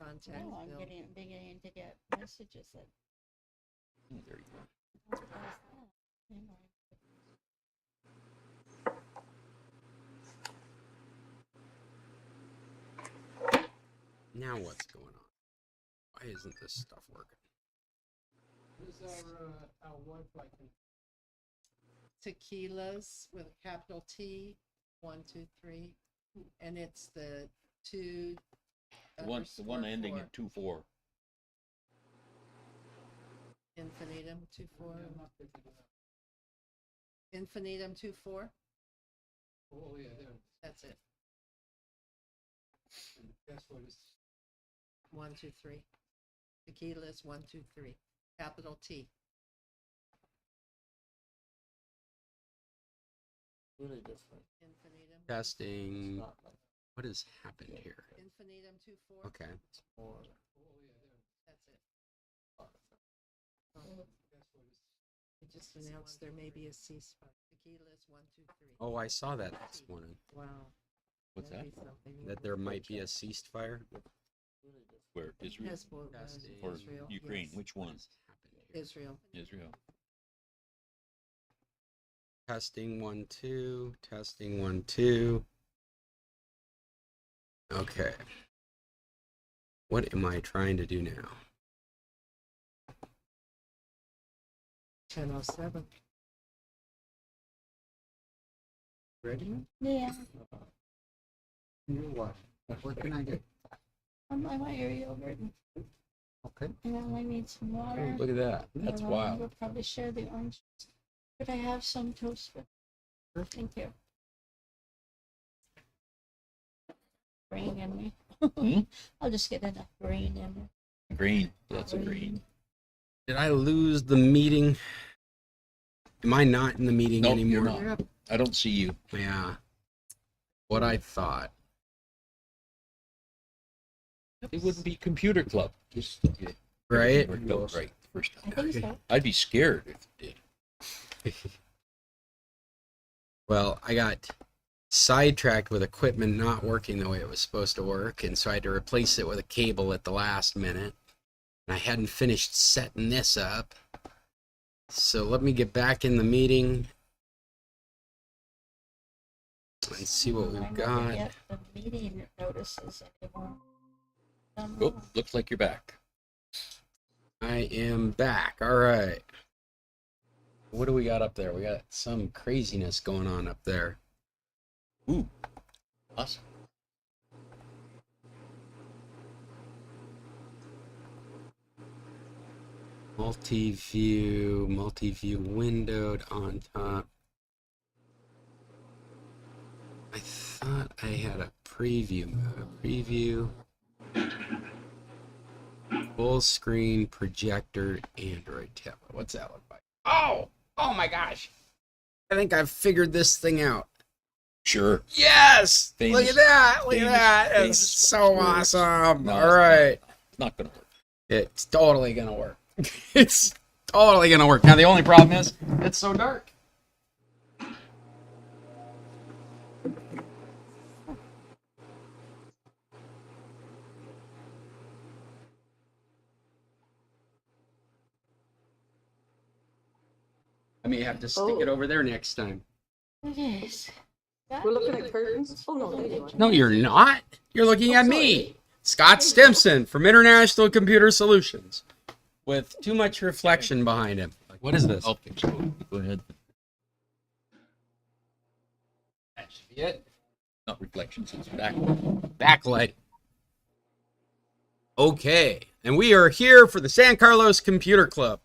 Contact Oh, I'm Bill. beginning to get messages that. There you go. Let's pause that. Never mind. Now what's going on? Why isn't this stuff working? What is our Wi-Fi? Tequilas with a capital T, 1, 2, 3, and it's the two. The one ending in 2-4. Infinitum 2-4. Infinitum 2-4. Oh yeah, there. That's it. And the password is 1, 2, 3. Tequilas 1, 2, 3. Capital T. Really different. Infinitum. Testing. Not like What has happened here? Infinitum 2-4. Okay. it's more. oh yeah, there. That's it. Password is They just announced there may be a ceasefire. Tequilas 1, 2, 3. Oh, I saw that this morning. Wow. What's that? That'd be something. That there might be a ceasefire. Really different. Where? Israel Hezbollah, Testing. or Israel. Ukraine? Yes. Which What one? has happened here? Israel. Israel. Testing 1, 2. Testing 1, 2. Okay. What am I trying to do now? 10:07. Ready? Yeah. You what? What can I get? I want your yogurt. Okay. And then I need some water. Look at that. That's And wild. We'll probably share the orange. Could I have some toast with? Thank you. Brain in me. Hmm? I'll just get enough brain in me. Green. That's a green. Did I lose the meeting? Am I not in the meeting Nope, anymore? you're not. I don't see you. Yeah. What I thought. It wouldn't be computer club. Just Right? worked out right the first I time. think so. I'd be scared if it did. Well, I got sidetracked with equipment not working the way it was supposed to work, and so I had to replace it with a cable at the last minute. And I hadn't finished setting this up. So let me get back in the meeting and see what I we've never got. get the meeting notices anymore. Oh, looks like you're back. I am back. All right. What do we got up there? We got some craziness going on up there. Ooh, awesome. Multi-view windowed on top. I thought I had a preview mode. Preview. Full screen projector Android tablet. What's that look like? Oh! Oh my gosh! I think I've figured this thing out. Sure. Yes! Famous- Look at that! Look at famous- that! It's famous so words. awesome! No, All it's right. It's not gonna work. It's totally gonna work. It's totally gonna work. Now the only problem is it's so dark. I may have to stick it over there next time. It is. We're looking at curtains? Oh, no, there you are. No, you're not. You're looking at me, Scott Stimson from International Computer Solutions, with too much reflection behind him. What is this? I'll fix it. Go ahead. That should be it. Not reflections, it's back. Backlight. Okay, and we are here for the San Carlos Computer Club,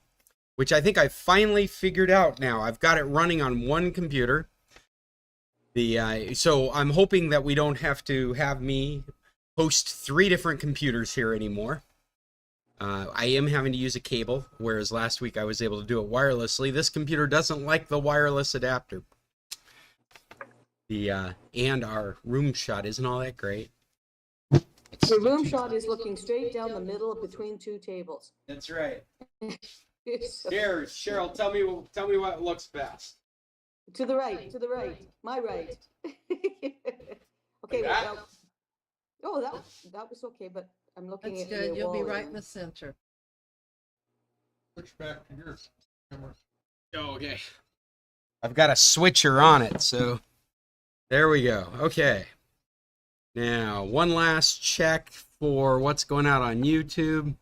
which I think I finally figured out now. I've got it running on one computer. So I'm hoping that we don't have to have me host 3 different computers here anymore. I am having to use a cable, whereas last week I was able to do it wirelessly. This computer doesn't like the wireless adapter. And our room shot isn't all that great. The room shot is looking straight down the middle between 2 tables. That's right. It's Here, Cheryl, tell me what looks best. to the right, my right. Okay, Like that? well, oh, that was okay, but I'm looking That's at good. your You'll be wall right here. in the center. Switch back to your camera. Okay. I've got a switcher on it, so there we go. Okay. Now, one last check for what's going out on YouTube.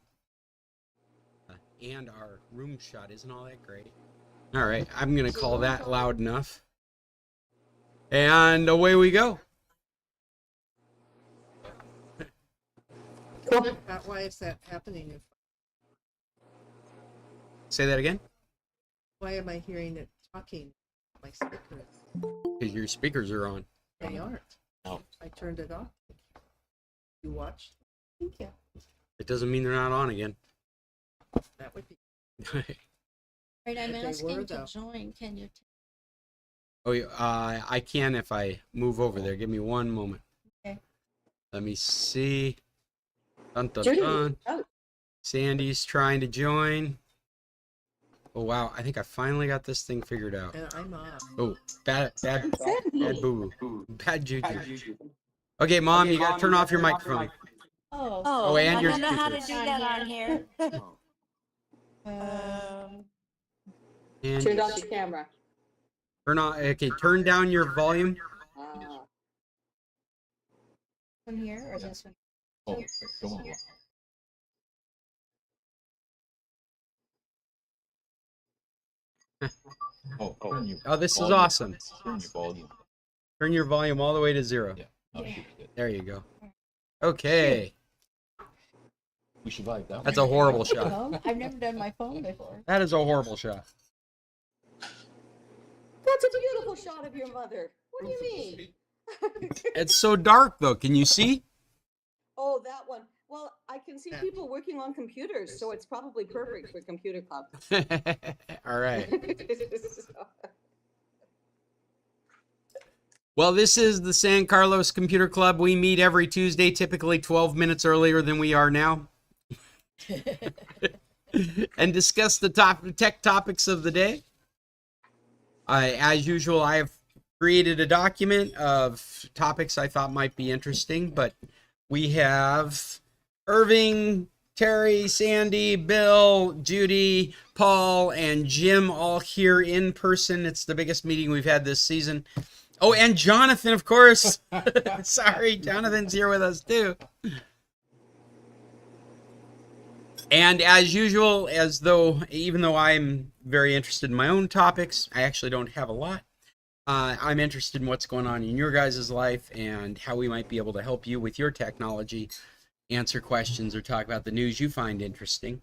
And our room shot isn't all that great. All right, I'm going to call that loud enough. And away we go. Why is that happening? Say that again? Why am I hearing it talking? My speakers. Because your speakers are on. They aren't. No. I turned it off. You watched? Thank you. It doesn't mean they're not on again. That would be. Right, I'm But they asking were, to though. join. Can you? Oh, yeah, I can if I move over there. Give me one moment. Okay. Let me see. Dun, dun, Judy, dun. oh, Sandy's trying to join. Oh, wow. I think I finally got this thing figured out. And I'm off. Oh, bad Sandy. boo-boo. Bad juju. Okay, Mom, you got to turn off your microphone. Oh. Oh, and I your don't know how to speakers. do that on here. And Turned off your camera. turn on. Okay, turn down your volume. Ah. One here or this one? Oh, come on. Oh, this is awesome. Turn your volume. Turn your volume all the way to 0. Yeah. Now it should be good. There you go. Okay. We survived that That's one. a horrible shot. No, I've never done my phone before. That is a horrible shot. That's a beautiful shot of your mother. What do you mean? It's so dark, though. Can you see? Oh, that one. Well, I can see Yeah. people working on computers, so it's probably perfect for computer club. All right. Well, this is the San Carlos Computer Club. We meet every Tuesday, typically 12 minutes earlier than we are now, and discuss the tech topics of the day. As usual, I have created a document of topics I thought might be interesting, but we have Irving, Terry, Sandy, Bill, Judy, Paul, and Jim all here in person. It's the biggest meeting we've had this season. Oh, and Jonathan, of course. Sorry, Jonathan's here with us too. And as usual, even though I'm very interested in my own topics, I actually don't have a lot. I'm interested in what's going on in your guys' life and how we might be able to help you with your technology, answer questions, or talk about the news you find interesting.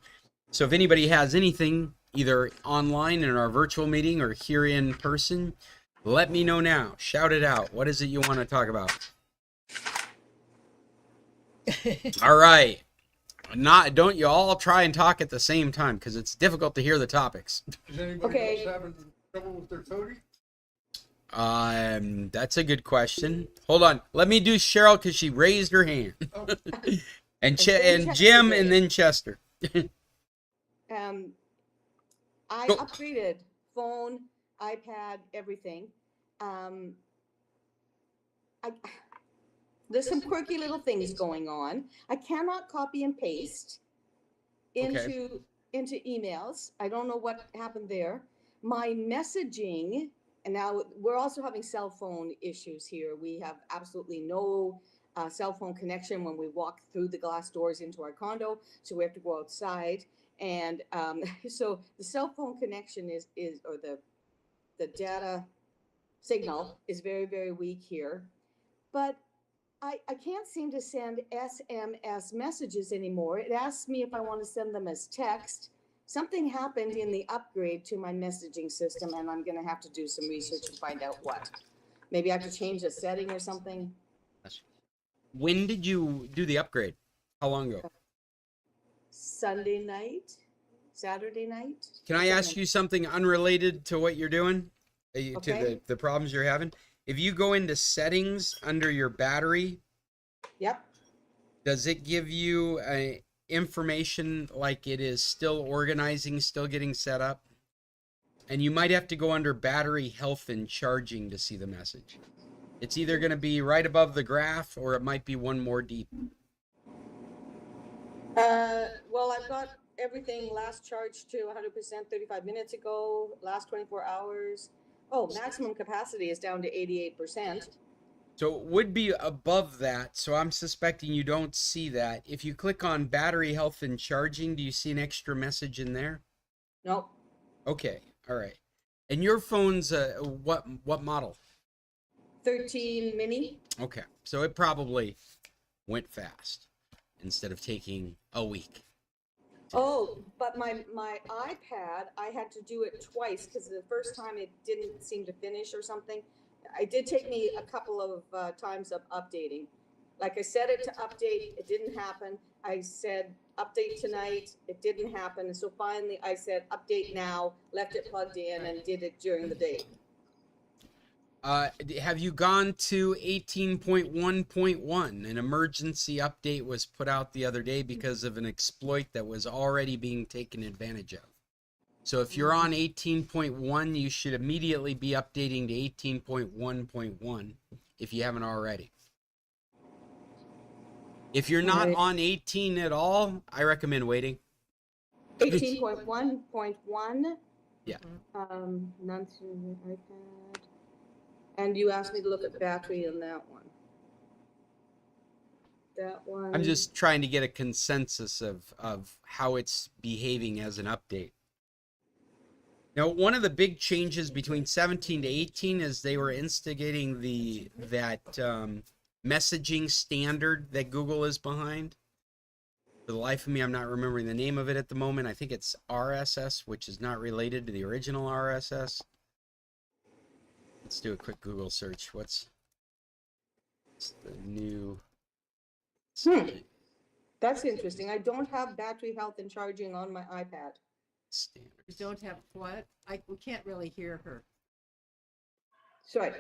So if anybody has anything, either online in our virtual meeting or here in person, let me know now. Shout it out. What is it you want to talk about? All right. Don't you all try and talk at the same time because it's difficult to hear the topics. Is anybody Okay. else having trouble with their toady? That's a good question. Hold on. Let me do Cheryl because she raised her hand. Oh. and then Jim Chester. and then Chester. I Go. upgraded phone, iPad, everything. There's some quirky little things going on. I cannot copy and paste into emails. I don't know what happened there. My messaging, and now we're also having cell phone issues here. We have absolutely no cell phone connection when we walk through the glass doors into our condo, so we have to go outside. And so the cell phone connection is or the data signal is very, very weak here. But I can't seem to send SMS messages anymore. It asks me if I want to send them as text. Something happened in the upgrade to my messaging system, and I'm going to have to do some research and find out what. Maybe I have to change a setting or something. When did you do the upgrade? How long ago? Sunday night, Saturday night. Can I ask you something unrelated to what you're doing? To Okay. the problems you're having? If you go into settings under your battery, Yep. does it give you information like it is still organizing, still getting set up? And you might have to go under battery health and charging to see the message. It's either going to be right above the graph or it might be one more deep. Well, I've got everything last charged to 100% 35 minutes ago, last 24 hours. Oh, maximum capacity is down to 88%. So it would be above that. So I'm suspecting you don't see that. If you click on battery health and charging, do you see an extra message in there? Nope. Okay. All right. And your phone's what model? 13 mini. Okay. So it probably went fast instead of taking a week. Oh, but my iPad, I had to do it twice because the first time it didn't seem to finish or something. It did take me a couple of times of updating. Like I set it to update, it didn't happen. I said update tonight, it didn't happen. And so finally I said update now, left it plugged in and did it during the day. Have you gone to 18.1.1? An emergency update was put out the other day because of an exploit that was already being taken advantage of. So if you're on 18.1, you should immediately be updating to 18.1.1 if you haven't already. If you're not Right. on 18 at all, I recommend waiting. 18.1.1. Yeah. None through the iPad. And you asked me to look at battery in that one. That one. I'm just trying to get a consensus of how it's behaving as an update. Now, one of the big changes between 17 to 18 is they were instigating that messaging standard that Google is behind. For the life of me, I'm not remembering the name of it at the moment. I think it's RSS, which is not related to the original RSS. Let's do a quick Google search. What's the new That's interesting. I don't have battery health and charging on my iPad. standard? You don't have what? We can't really hear her. Sorry.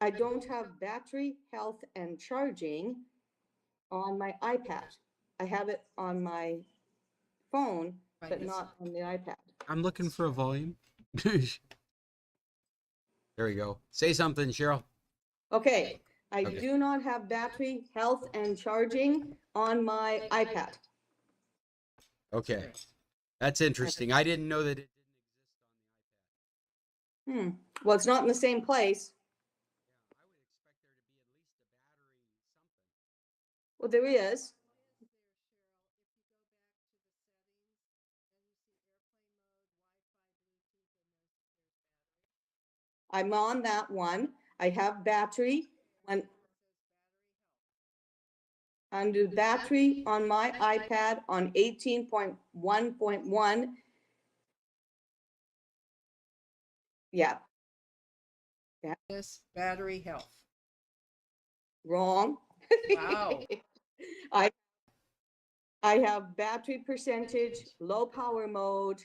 I don't have battery health and charging on my iPad. I have it on my phone, Right, but it's- not on the iPad. I'm looking for a volume. There we go. Say something, Cheryl. Okay. I Okay. do not have battery health and charging on my iPad. Okay. That's interesting. I didn't know that it Well, it's not in the same place. Well, there is. I'm on that one. I have battery. Under battery on my iPad on 18.1.1. Yeah, This battery health. wrong. Wow. I have battery percentage, low power mode,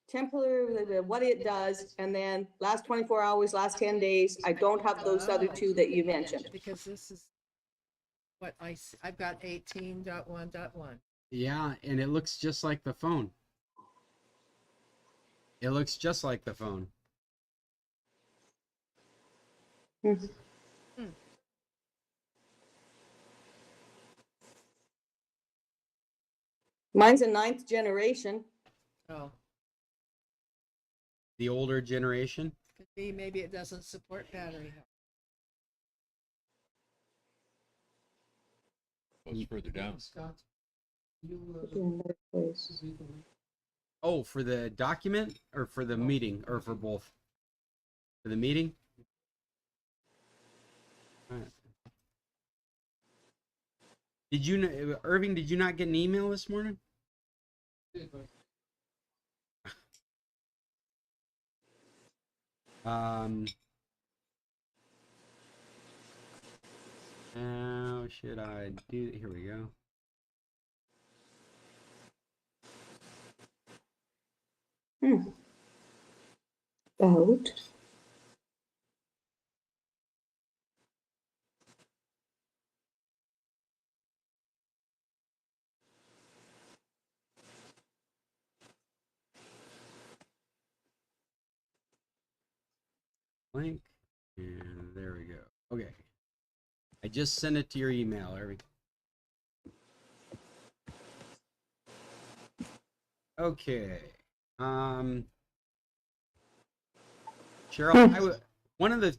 temporary, what it does, and then last 24 hours, last 10 days. I don't have those other two that you mentioned. Because this is what I've got 18.1.1. Yeah, and it looks just like the phone. It looks just like the phone. Mine's a 9th generation. Oh, The older generation. could be maybe it doesn't support battery health. Goes further down. Oh, for the document or for the meeting or for both? For the meeting? All right. Did you, Irving, did you not get an email this morning? How should I do? Here we go. About. Link. And there we go. Okay. I just sent it to your email, Irving. Okay. Cheryl, one of the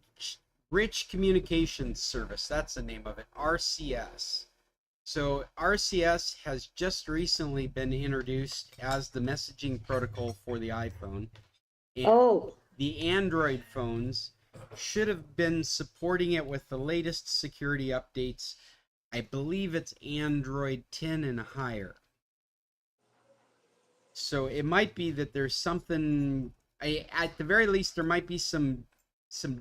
Rich Communications Service, that's the name of it, RCS. So RCS has just recently been introduced as the messaging protocol for the iPhone. And Oh, the Android phones should have been supporting it with the latest security updates. I believe it's Android 10 and higher. So it might be that there's something, at the very least, there might be some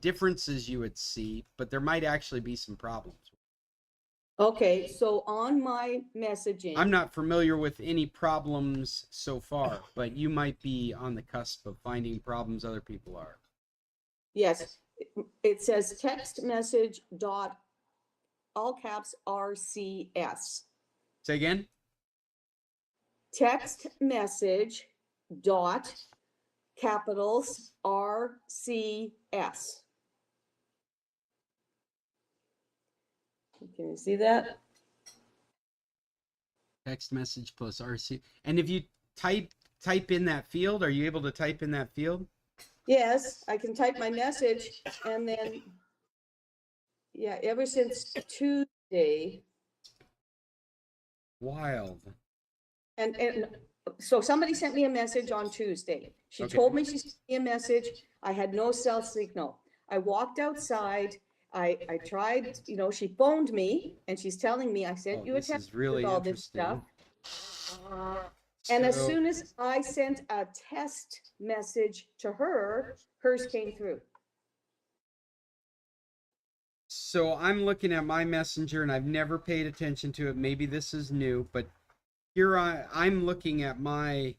differences you would see, but there might actually be some problems. okay. So on my messaging. I'm not familiar with any problems so far, but you might be on the cusp of finding problems other people are. Yes, it says text message dot, all caps RCS. Say again? Text message dot capitals RCS. Can you see that? Text message plus RC. And if you type in that field, are you able to type in that field? Yes, I can type my message and then, yeah, ever since Tuesday. Wild. And so somebody sent me a message on Tuesday. She Okay. told me she sent me a message. I had no cell signal. I walked outside. I tried, she phoned me and she's telling me I sent you a This text is really with all this interesting. stuff. And as So- soon as I sent a test message to her, hers came through. So I'm looking at my messenger and I've never paid attention to it. Maybe this is new, but here I'm looking at my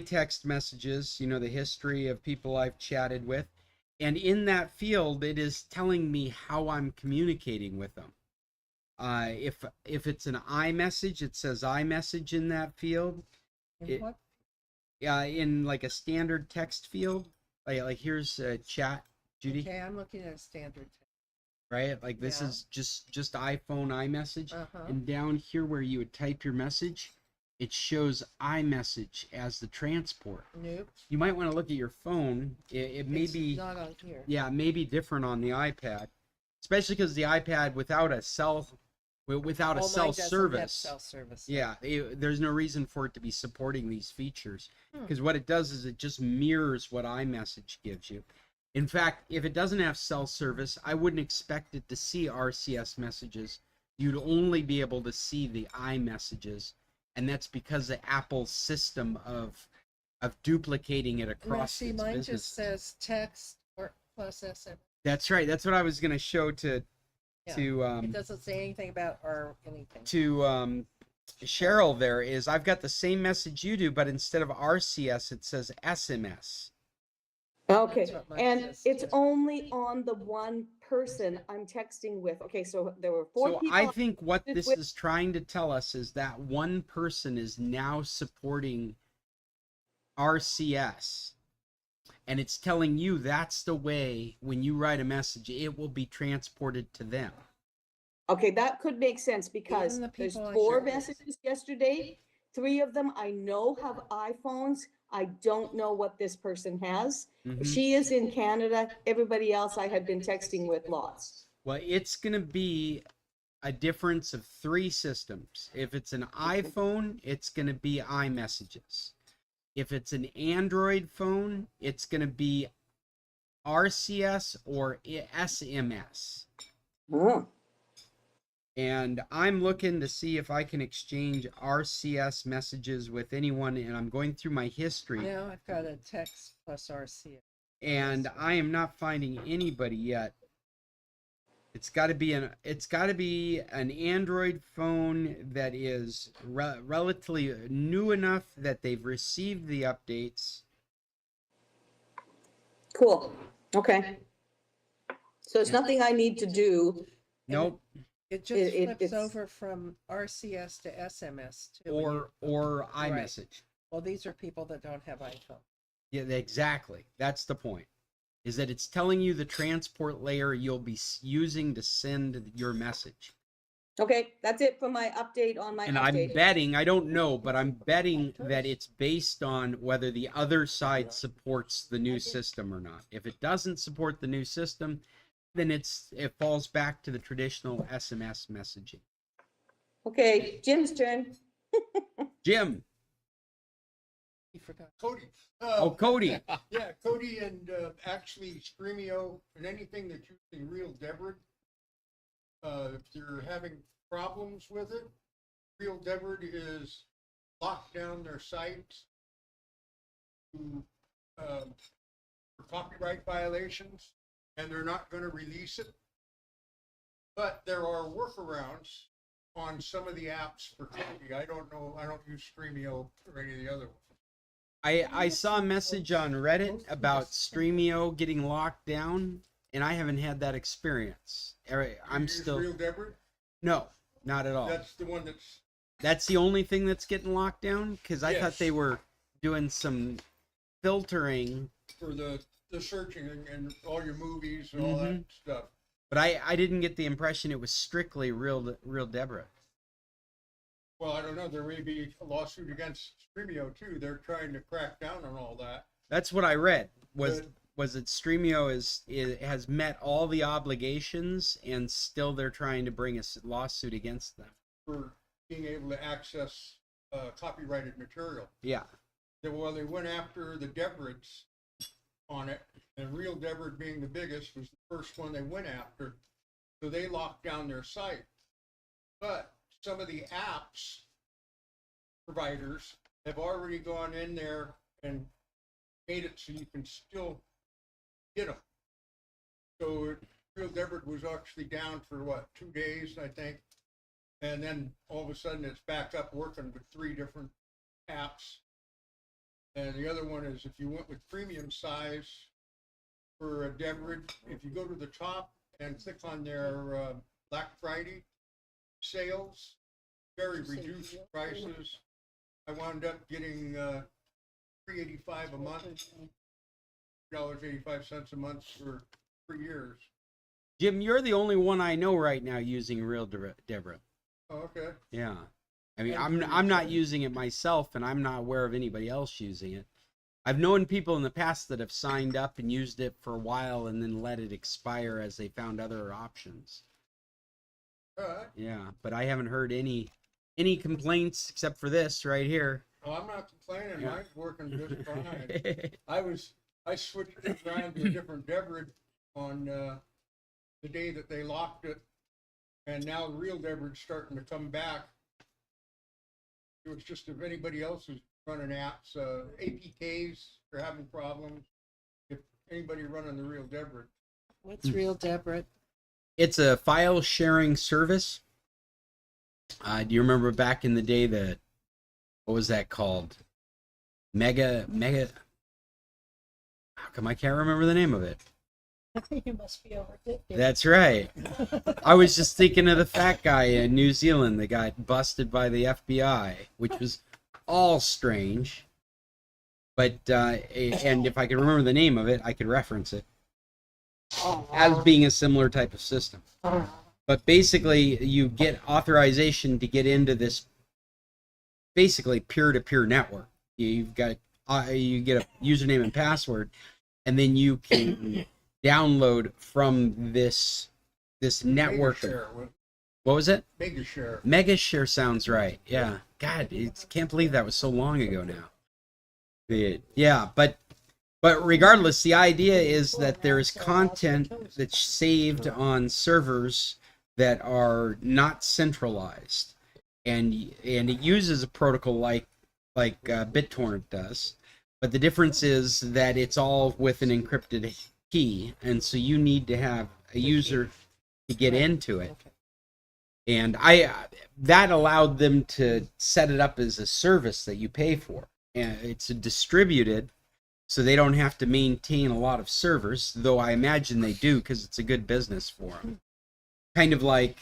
text messages, the history of people I've chatted with. And in that field, it is telling me how I'm communicating with them. If it's an iMessage, it says iMessage in that field. What? In like a standard text field. Like here's a chat, Judy. Okay, I'm looking at a standard. Right? Like this Yeah. is just iPhone iMessage. Uh-huh. And down here where you would type your message, it shows iMessage as the transport. Nope. You might want to look at your phone. It may It's be, not on here. yeah, it may be different on the iPad, especially because the iPad without a cell Oh, mine doesn't have service. cell service. Yeah, there's no reason for it to be supporting these features Hmm. because what it does is it just mirrors what iMessage gives you. In fact, if it doesn't have cell service, I wouldn't expect it to see RCS messages. You'd only be able to see the iMessages, and that's because of Apple's system of duplicating it Now, across see, its mine business. just says text or plus SMS. That's right. That's what I was going to show to Yeah. to It doesn't say anything about or anything. Cheryl. There is, I've got the same message you do, but instead of RCS, it says SMS. Okay, what mine and says, it's too. only on the one person I'm texting with. Okay, so there were four So people. I think what texted this with. is trying to tell us is that one person is now supporting RCS. And it's telling you that's the way when you write a message, it will be transported to them. Okay, that could make sense because Even the there's people I four shared with. messages yesterday. 3 of them I know have iPhones. I don't know what this person has. Mhm. She is in Canada. Everybody else I had been texting with lots. Well, it's going to be a difference of 3 systems. If it's an iPhone, it's going to be iMessages. If it's an Android phone, it's going to be RCS or SMS. Oh, And I'm looking to see if I can exchange RCS messages with anyone, and I'm going through my history, Now I've got a text plus RCS. and I am not finding anybody yet. It's got to be an Android phone that is relatively new enough that they've received the updates. cool. Okay. So it's nothing I need to do. Nope. It just flips it's- over from RCS to SMS too. when you- Or iMessage. well, these are people that don't have iPhone. Yeah, exactly. That's the point. Is that it's telling you the transport layer you'll be using to send your message. Okay, that's it for my update on my And I'm update. betting, I don't know, but I'm betting that it's based on whether the other side supports the new system or not. If it doesn't support the new system, then it falls back to the traditional SMS messaging. Okay, Jim's turn. Jim. You forgot. Cody. Oh, Cody. Yeah, Cody, and actually Streamio and anything that's using Real Debrid, if you're having problems with it, Real Debrid is locked down their sites to, for copyright violations, and they're not going to release it. But there are workarounds on some of the apps for Cody. I don't know. I don't use Streamio or any of the other ones. I saw a message on Reddit about Streamio getting locked down, and I haven't had that experience. I'm You use still Real Debrid? no, not at all. That's the one that's That's the only thing that's getting locked down, because I thought Yes. they were doing some filtering, for the searching and all your movies and all that stuff. but I didn't get the impression it was strictly Real Deborah. Well, I don't know. There may be a lawsuit against Streamio too. They're trying to crack down on all that. That's what I read. Good. Was that Streamio has met all the obligations, and still they're trying to bring a lawsuit against them. For being able to access copyrighted material. Yeah. They went after the Debrids on it, and Real Debrid being the biggest was the first one they went after. So they locked down their site. But some of the apps providers have already gone in there and made it so you can still get them. So Real Debrid was actually down for 2 days, I think. And then all of a sudden it's back up working with 3 different apps. And the other one is if you went with premium size for a Debrid, if you go to the top and click on their Black Friday sales, very reduced prices. I wound up getting $3.85 a month, $3.85 a month for 3 years. Jim, you're the only one I know right now using Real Deborah. Oh, okay. Yeah. I mean, And I'm not using it myself, and I'm not aware of anybody else using it. I've known people in the past that have signed up and used it for a while and then let it expire as they found other options. All right. Yeah, but I haven't heard any complaints except for this right here. Well, I'm not complaining. Yeah. Mine's working just fine. I switched it around to a different Debrid on the day that they locked it, and now the Real Debrid's starting to come back. It was just if anybody else is running apps, APKs are having problems. If anybody running the Real Debrid, What's Real Debrid? It's a file sharing service. Do you remember back in the day that, what was that called? Mega. How come I can't remember the name of it? You must be over 50. That's right. I was just thinking of the fat guy in New Zealand that got busted by the FBI, which was all strange. But, and if I could remember the name of it, I could reference it as being a similar type of system. But basically, you get authorization to get into this basically peer-to-peer network. You get a username and password, and then you can download from this network. Megashare, What was it? Megashare. Megashare sounds right. Yeah. God, can't believe that was so long ago now. Yeah, but regardless, the idea is that there is content that's saved on servers that are not centralized, and it uses a protocol like BitTorrent does, but the difference is that it's all with an encrypted key, and so you need to have a user to get into it. And that allowed them to set it up as a service that you pay for, and it's distributed, so they don't have to maintain a lot of servers, though I imagine they do because it's a good business for them. Kind of like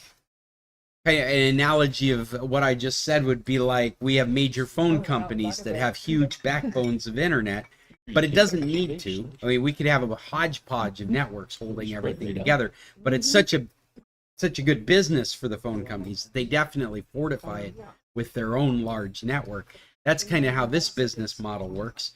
an analogy of what I just said would be like we have major phone companies that have huge backbones of internet, but it doesn't need to. I mean, we could have a hodgepodge of networks holding everything together, but it's such a such a good business for the phone companies. They definitely fortify it with their own large network. That's kind of how this business model works.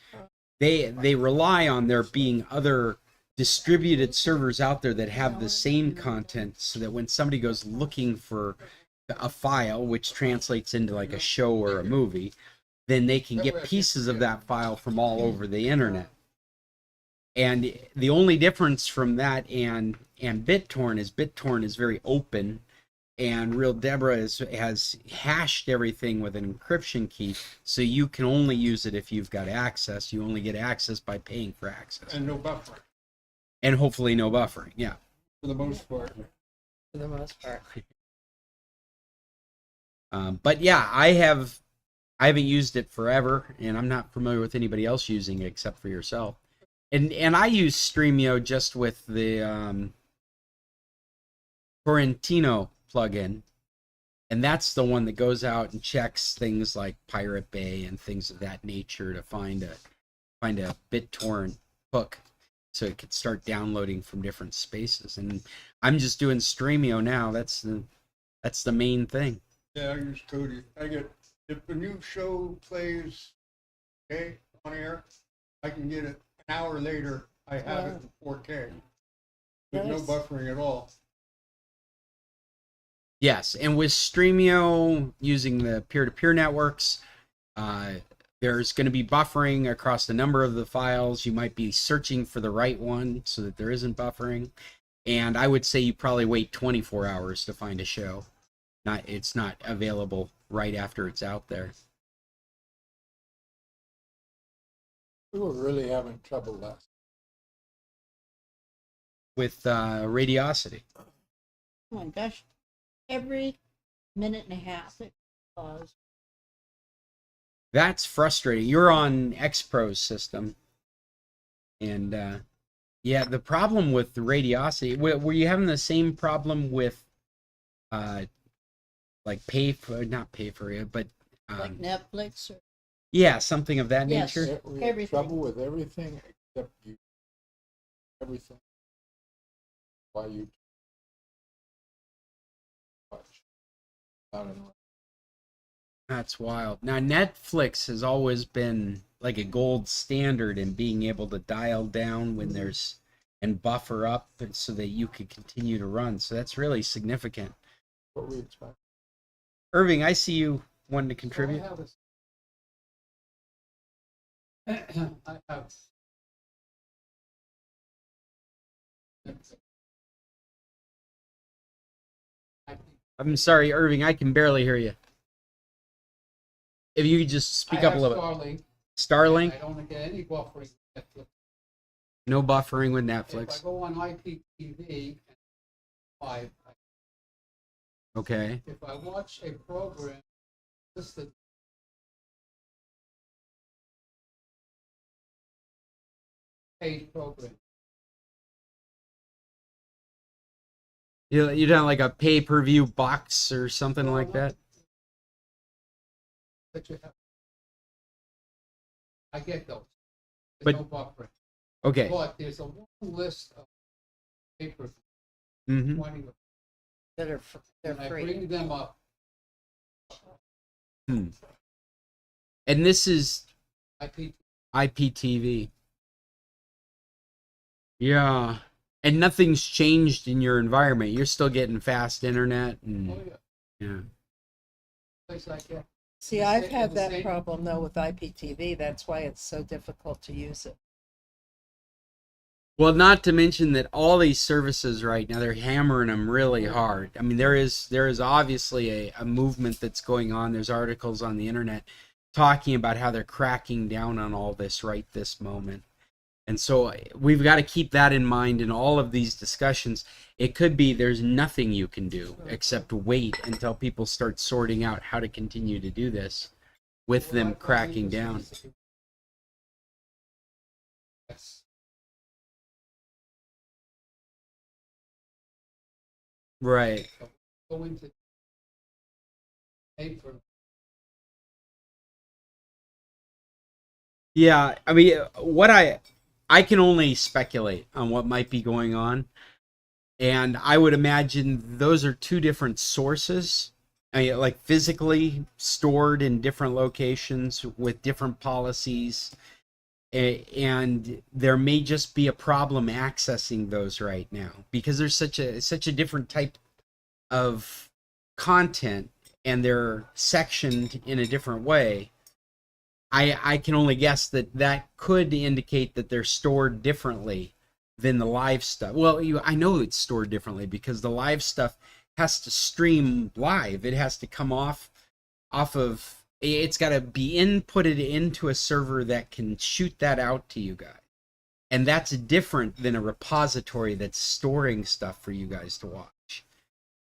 They rely on there being other distributed servers out there that have the same content, so that when somebody goes looking for a file, which translates into like a show or a movie, then they can get pieces of that file from all over the internet. And the only difference from that and BitTorrent is very open, and Real Deborah has hashed everything with an encryption key, so you can only use it if you've got access. You only get access by paying for access. And no buffering, And hopefully no buffering, yeah. for the most part. For the most part. But yeah, I haven't used it forever, and I'm not familiar with anybody else using it except for yourself. And I use Streamio just with the Torrentino plugin, and that's the one that goes out and checks things like Pirate Bay and things of that nature to find a BitTorrent hook, so it could start downloading from different spaces. And I'm just doing Streamio now. That's the main thing. Yeah, I use Cody. If a new show plays, okay, on air, I can get it an hour later. I have it in 4K with no Nice. buffering at all. Yes, and with Streamio using the peer-to-peer networks, there's going to be buffering across the number of the files. You might be searching for the right one so that there isn't buffering. And I would say you probably wait 24 hours to find a show. It's not available right after it's out there. We were really having trouble last. With Radiosity. Oh my gosh. Every minute and a half it paused. That's frustrating. You're on X-Pro's system. And yeah, the problem with the Radiosity, were you having the same problem with like not pay for it, but Like Netflix or yeah, something of that Yes. nature? We had Everything. trouble with everything except you. Everything. Why you watch? I don't know. That's wild. Now, Netflix has always been like a gold standard in being able to dial down when there's and buffer up so that you could continue to run. So that's really significant. What we expect. Irving, I see you wanting to contribute. I have I'm sorry, Irving, I can barely hear you. If you could just speak up a little bit. Starlink. Starlink, I don't get any buffering. Netflix. no buffering with If I Netflix. go on IPTV, live, Okay. if I watch a program listed paid program, You done like a pay-per-view box or something like that? that you have, I get those. But- There's no buffering. Okay. But there's a long list of papers, Mm-hmm. 20 of them, that are they're and I free. bring them up. And this is IP, IPTV. Yeah. And nothing's changed in your environment. You're still getting fast internet oh and yeah, yeah. place like that. See, The I've same- had the that same- problem though with IPTV. That's why it's so difficult to use it. Well, not to mention that all these services right now, they're hammering them really hard. I mean, there is obviously a movement that's going on. There's articles on the internet talking about how they're cracking down on all this right this moment. And so we've got to keep that in mind in all of these discussions. It could be there's nothing you can do except wait until people start sorting out how to continue to do this with Well, them I cracking believe down. it's- Yes. Right. Go into paper. Yeah, I mean, what I can only speculate on what might be going on. And I would imagine those are two different sources, I mean, like physically stored in different locations with different policies. And there may just be a problem accessing those right now because there's such a different type of content and they're sectioned in a different way. I can only guess that could indicate that they're stored differently than the live stuff. Well, I know it's stored differently because the live stuff has to stream live. It has to come off of, it's got to be inputted into a server that can shoot that out to you guys. And that's different than a repository that's storing stuff for you guys to watch.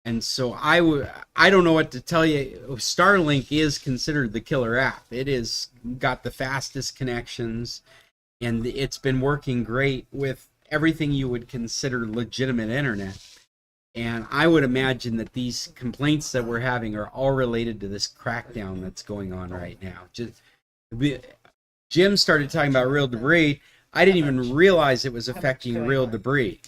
And so I don't know what to tell you. Starlink is considered the killer app. It is got the fastest connections, and it's been working great with everything you would consider legitimate internet. And I would imagine that these complaints that we're having are all related to this crackdown that's going on right now. Jim started talking about real debris. I didn't even realize it was affecting real debris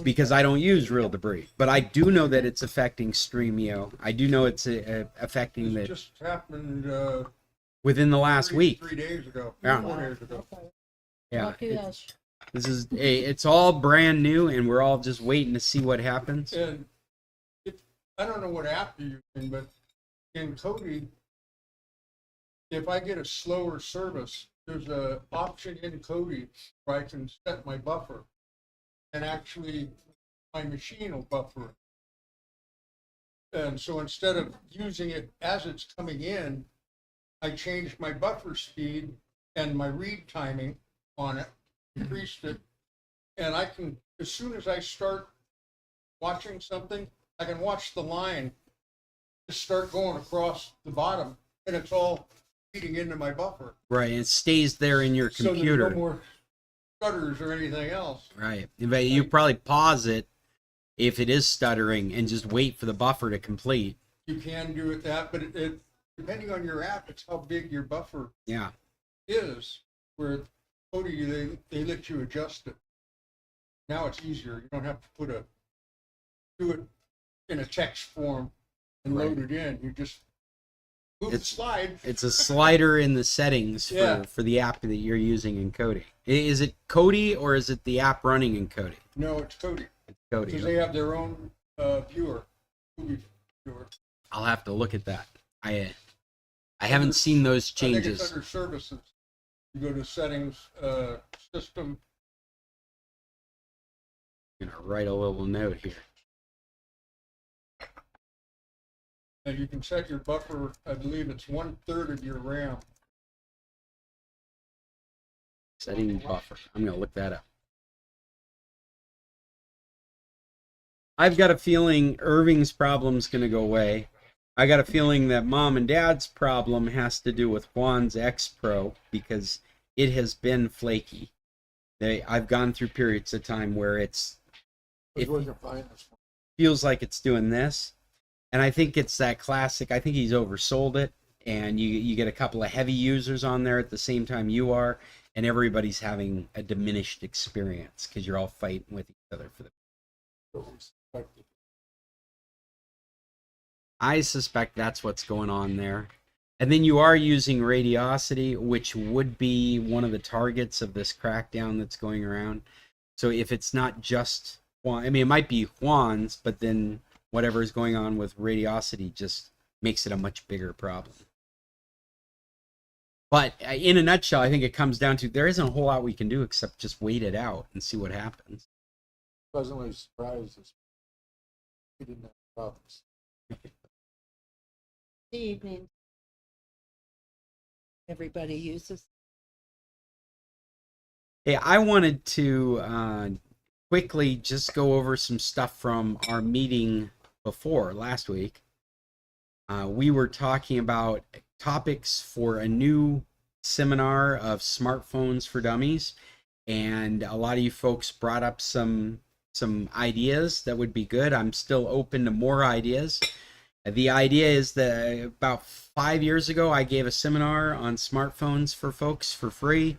because I don't use real debris. But I do know that it's affecting Streamio. I do know it's affecting It that just happened within the last week. 3 days ago, Yeah. 4 days ago. Yeah, Lucky us. this is it's all brand new, and we're all just waiting to see what happens. And I don't know what app you're using, but in Kodi, if I get a slower service, there's a option in Kodi where I can set my buffer, and actually my machine will buffer. And so instead of using it as it's coming in, I changed my buffer speed and my read timing on it, increased it, and I can, as soon as I start watching something, I can watch the line just start going across the bottom, and it's all feeding into my buffer. Right, it stays there in your So computer. there's no more stutters or anything else. Right. But you probably pause it if it is stuttering and just wait for the buffer to complete. You can do it that, but it depending on your app, it's how big your buffer Yeah. is. Where Kodi, they let you adjust it. Now it's easier. You don't have to do it in a text form and load it in. You just move the slide. It's a slider in the settings for the app that you're using in Kodi. Is it Kodi or is it the app running in Kodi? No, it's Kodi. It's Kodi. Because they have their own viewer, movie viewer. I'll have to look at that. I haven't seen those I think it's changes. under services. You go to settings, system. I'm gonna write a little note here. And you can set your buffer, I believe it's 1/3 of your RAM. Setting buffer. I'm gonna look that up. I've got a feeling Irving's problem's gonna go away. I got a feeling that Mom and Dad's problem has to do with Juan's X Pro because it has been flaky. I've gone through periods of time where it Working fine this morning. feels like it's doing this, and I think it's that classic. I think he's oversold it, and you get a couple of heavy users on there at the same time you are, and everybody's having a diminished experience because you're all fighting with each other for the. I suspect that's what's going on there. And then you are using Radiosity, which would be one of the targets of this crackdown that's going around. So if it's not just Juan, I mean, it might be Juan's, but then whatever is going on with Radiosity just makes it a much bigger problem. But in a nutshell, I think it comes down to there isn't a whole lot we can do except just wait it out and see what happens. Pleasantly surprised us. We didn't have problems. Evening. Everybody uses. Hey, I wanted to quickly just go over some stuff from our meeting before last week. We were talking about topics for a new seminar of smartphones for dummies, and a lot of you folks brought up some ideas that would be good. I'm still open to more ideas. The idea is that about 5 years ago, I gave a seminar on smartphones for folks for free.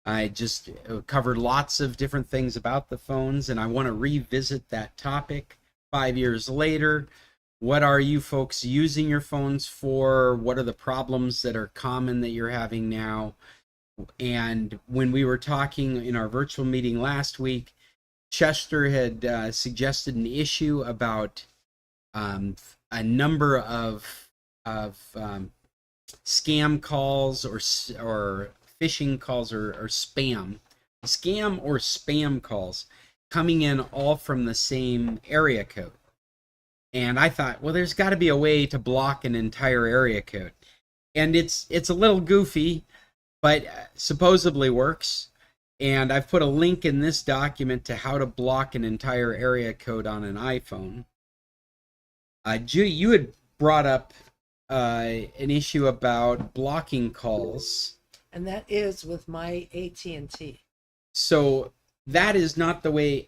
I just covered lots of different things about the phones, and I want to revisit that topic 5 years later. What are you folks using your phones for? What are the problems that are common that you're having now? And when we were talking in our virtual meeting last week, Chester had suggested an issue about a number of scam calls or phishing calls or scam or spam calls coming in all from the same area code. And I thought, well, there's got to be a way to block an entire area code. And it's a little goofy, but supposedly works. And I've put a link in this document to how to block an entire area code on an iPhone. You had brought up an issue about blocking calls. And that is with my AT&T. So that is not the way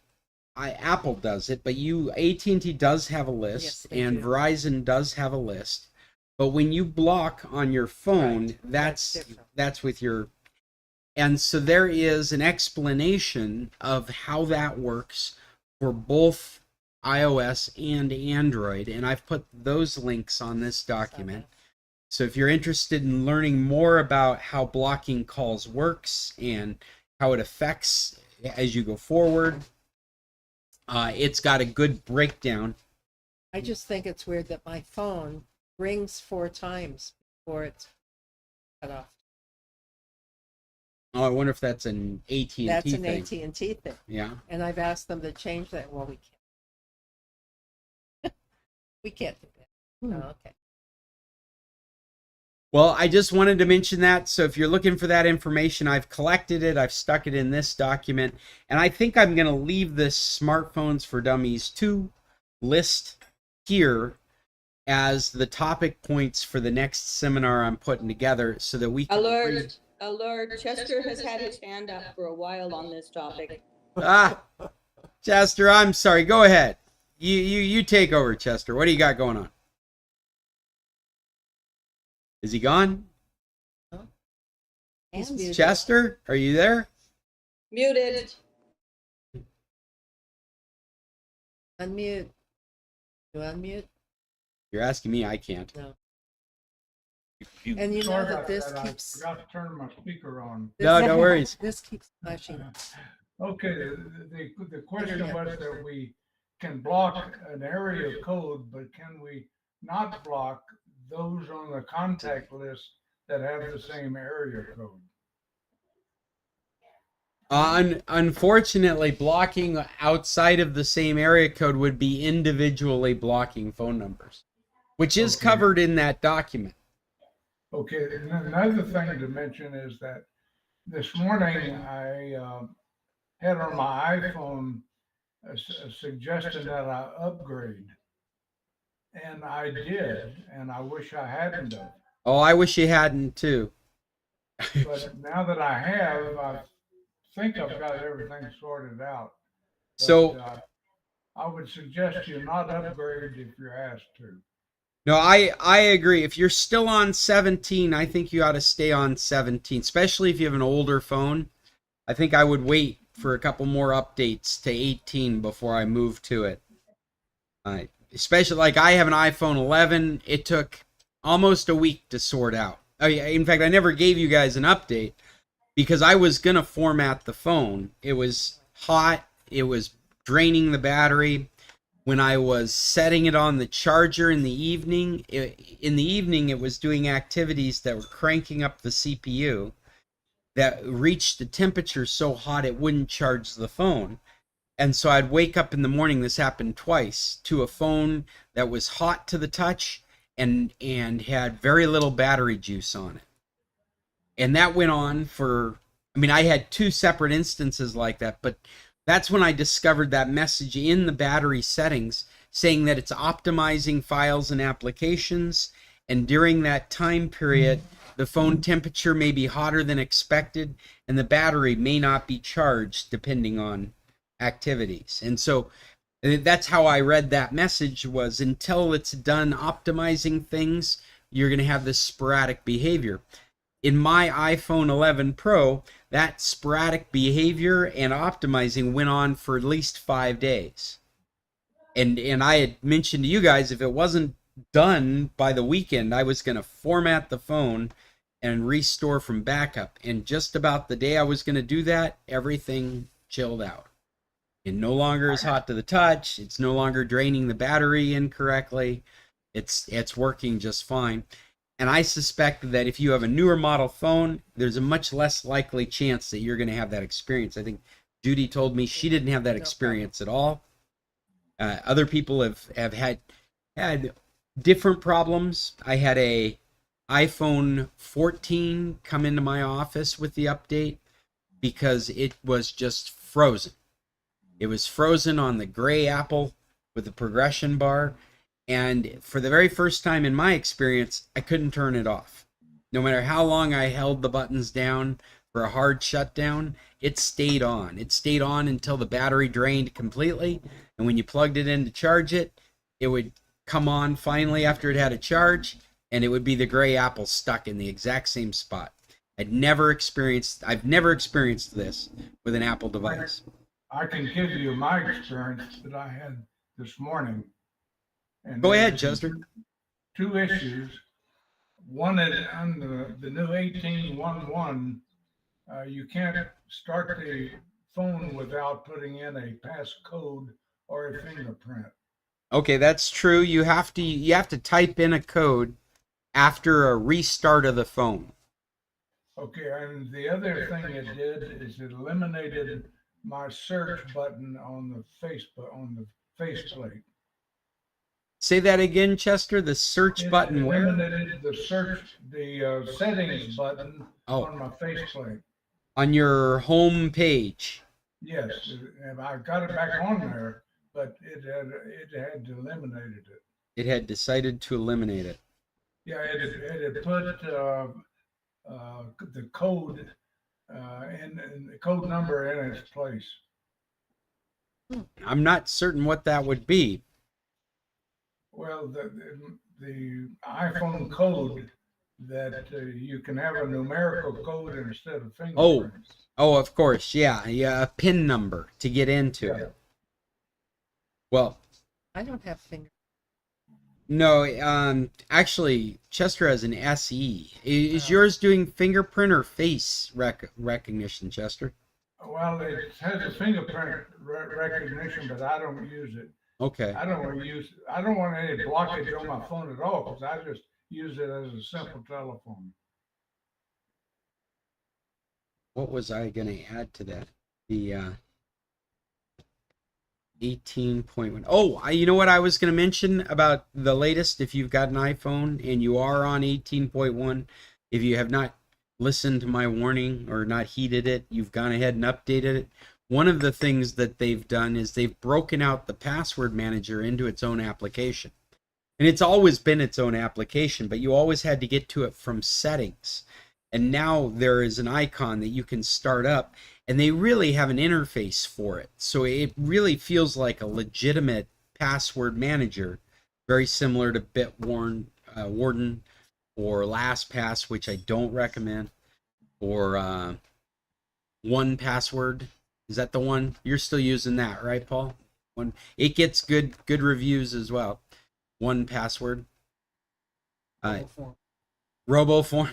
Apple does it, but AT&T does have a list, Yes, they and do. Verizon does have a list. But when you block on your phone, Right. that's different. with your. And so there is an explanation of how that works for both iOS and Android, and I've put those links on this document. So if you're interested in learning more about how blocking calls works and how it affects as you go forward, it's got a good breakdown. I just think it's weird that my phone rings 4 times before it's cut off. Oh, I wonder if that's an AT&T That's an thing. AT&T thing. Yeah. And I've asked them to change that. Well, we can't. We can't do that. Oh, okay. Well, I just wanted to mention that. So if you're looking for that information, I've collected it. I've stuck it in this document. And I think I'm going to leave this Smartphones for Dummies 2 list here as the topic points for the next seminar I'm putting together so that we can Alert, Chester has had his hand up for a while on this topic. Chester, I'm sorry. Go ahead. You take over, Chester. What do you got going on? Is he gone? He's muted. Chester, are you there? Muted. Unmute. You unmute? You're asking me. I can't. No. You- And you know Sorry that about this that. I keeps. forgot to turn my speaker on. No, no worries. This keeps flashing. Okay, the question was that we can block an area code, but can we not block those on the contact list that have the same area code? Unfortunately, blocking outside of the same area code would be individually blocking phone numbers, which is Okay. covered in that document. Okay, and another thing to mention is that this morning I had on my iPhone a suggestion that I upgrade. And I did, and I wish I hadn't have. Oh, I wish you hadn't too. But now that I have, I think I've got everything sorted out. But, So I would suggest you not upgrade if you're asked to. no, I agree. If you're still on 17, I think you ought to stay on 17, especially if you have an older phone. I think I would wait for a couple more updates to 18 before I move to it. Especially like I have an iPhone 11. It took almost a week to sort out. In fact, I never gave you guys an update because I was going to format the phone. It was hot. It was draining the battery. When I was setting it on the charger in the evening, it was doing activities that were cranking up the CPU that reached the temperature so hot it wouldn't charge the phone. And so I'd wake up in the morning, this happened twice, to a phone that was hot to the touch and had very little battery juice on it. And that went on for, I had 2 separate instances like that, but that's when I discovered that message in the battery settings saying that it's optimizing files and applications. And during that time period, the phone temperature may be hotter than expected and the battery may not be charged depending on activities. And so that's how I read that message, was until it's done optimizing things, you're going to have this sporadic behavior. in my iPhone 11 Pro, that sporadic behavior and optimizing went on for at least 5 days. And I had mentioned to you guys, if it wasn't done by the weekend, I was going to format the phone and restore from backup. And just about the day I was going to do that, everything chilled out. It no longer is hot to the touch. It's no longer draining the battery incorrectly. It's working just fine. And I suspect that if you have a newer model phone, there's a much less likely chance that you're going to have that experience. I think Judy told me she didn't have that experience at all. Other people have had different problems. I had a iPhone 14 come into my office with the update because it was just frozen. It was frozen on the gray Apple with the progression bar. And for the very first time in my experience, I couldn't turn it off. No matter how long I held the buttons down for a hard shutdown, it stayed on. It stayed on until the battery drained completely. And when you plugged it in to charge it, it would come on finally after it had a charge, and it would be the gray Apple stuck in the exact same spot. I've never experienced this with an Apple device. I can give you my experience that I had this morning. And Go ahead, there's Chester. Two issues. One is on the new 18.11, you can't start the phone without putting in a passcode or a fingerprint. Okay, that's true. You have to type in a code after a restart of the phone. Okay, and the other thing it did is it eliminated my search button on the faceplate. Say that again, Chester. The search button It where? eliminated the settings button on my faceplate. On your home page. Yes, and I got it back on there, but it had eliminated it. It had decided to eliminate it. Yeah, it had put the code and the code number in its place. I'm not certain what that would be. Well, the iPhone code that you can have a numerical code instead of fingerprints. Oh, of course, yeah, a PIN number to get into it. Well, I don't have finger. no, actually, Chester has an SE. Is yours doing fingerprint or face recognition, Chester? Well, it has a fingerprint recognition, but I don't use it. Okay. I don't want any blockage on my phone at all because I just use it as a simple telephone. What was I going to add to that? The 18.1. Oh, you know what I was going to mention about the latest? If you've got an iPhone and you are on 18.1, if you have not listened to my warning or not heeded it, you've gone ahead and updated it. One of the things that they've done is they've broken out the password manager into its own application. And it's always been its own application, but you always had to get to it from settings. And now there is an icon that you can start up, and they really have an interface for it. So it really feels like a legitimate password manager, very similar to Bitwarden or LastPass, which I don't recommend, or 1Password. Is that the one? You're still using that, right, Paul? It gets good reviews as well. 1Password. RoboForm.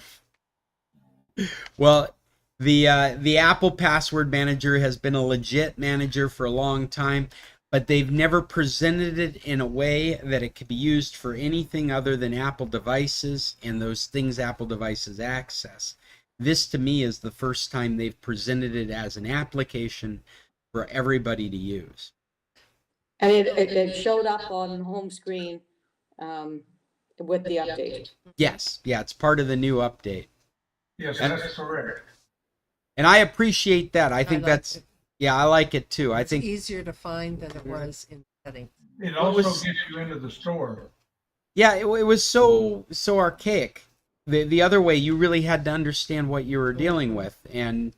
Well, the Apple Password Manager has been a legit manager for a long time, but they've never presented it in a way that it could be used for anything other than Apple devices and those things Apple devices access. This, to me, is the first time they've presented it as an application for everybody to use. And it showed up on home screen with the update. Yes, yeah, it's part of the new update. Yes, that's correct. And I appreciate that. I think that's, yeah, I like it too. I It's think easier to find than it was in settings. It also gets you into the store. yeah, it was so archaic. The other way, you really had to understand what you were dealing with, and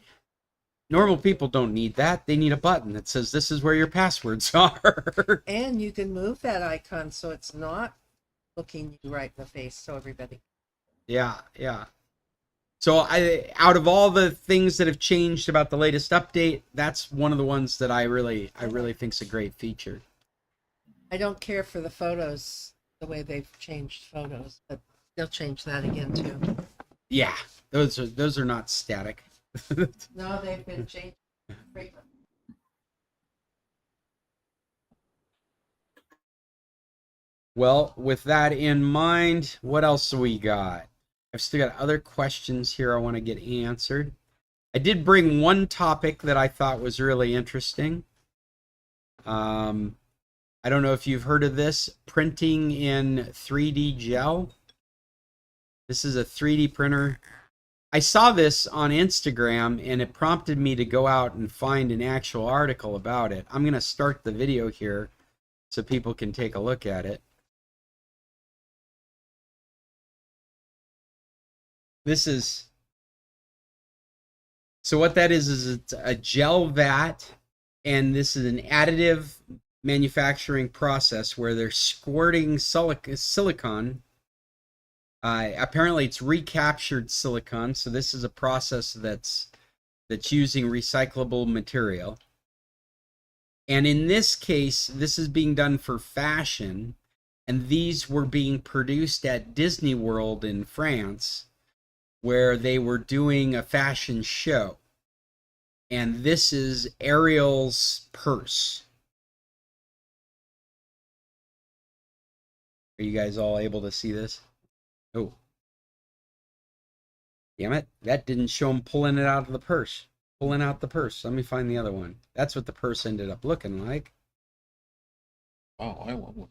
normal people don't need that. They need a button that says this is where your passwords are. And you can move that icon so it's not looking you right in the face, so everybody. Yeah. So out of all the things that have changed about the latest update, that's one of the ones that I really think's a great feature. I don't care for the photos, the way they've changed photos, but they'll change that again too. Yeah, those are not static. No, they've been changed frequently. Well, with that in mind, what else do we got? I've still got other questions here I want to get answered. I did bring one topic that I thought was really interesting. I don't know if you've heard of this, printing in 3D gel. This is a 3D printer. I saw this on Instagram and it prompted me to go out and find an actual article about it. I'm going to start the video here so people can take a look at it. So what that is it's a gel vat, and this is an additive manufacturing process where they're squirting silicone. Apparently it's recaptured silicone, so this is a process that's using recyclable material. And in this case, this is being done for fashion, and these were being produced at Disney World in France, where they were doing a fashion show. And this is Ariel's purse. Are you guys all able to see this? Oh. Damn it. That didn't show him pulling it out of the purse. Pulling out the purse. Let me find the other one. That's what the purse ended up looking like. Oh, I want one.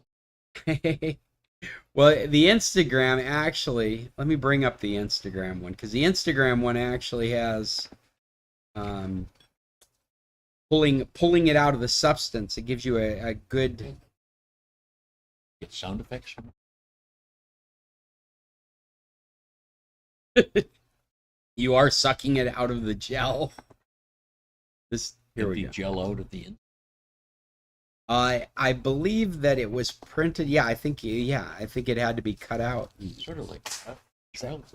Well, the Instagram actually, let me bring up the Instagram one, because the Instagram one actually has pulling it out of the substance. It gives you a good... Get sound effects from it. You are sucking it out of the gel. Here we go. gel out at the end. I believe that it was printed. Yeah, I think it had to be cut out. Sort of like sounds.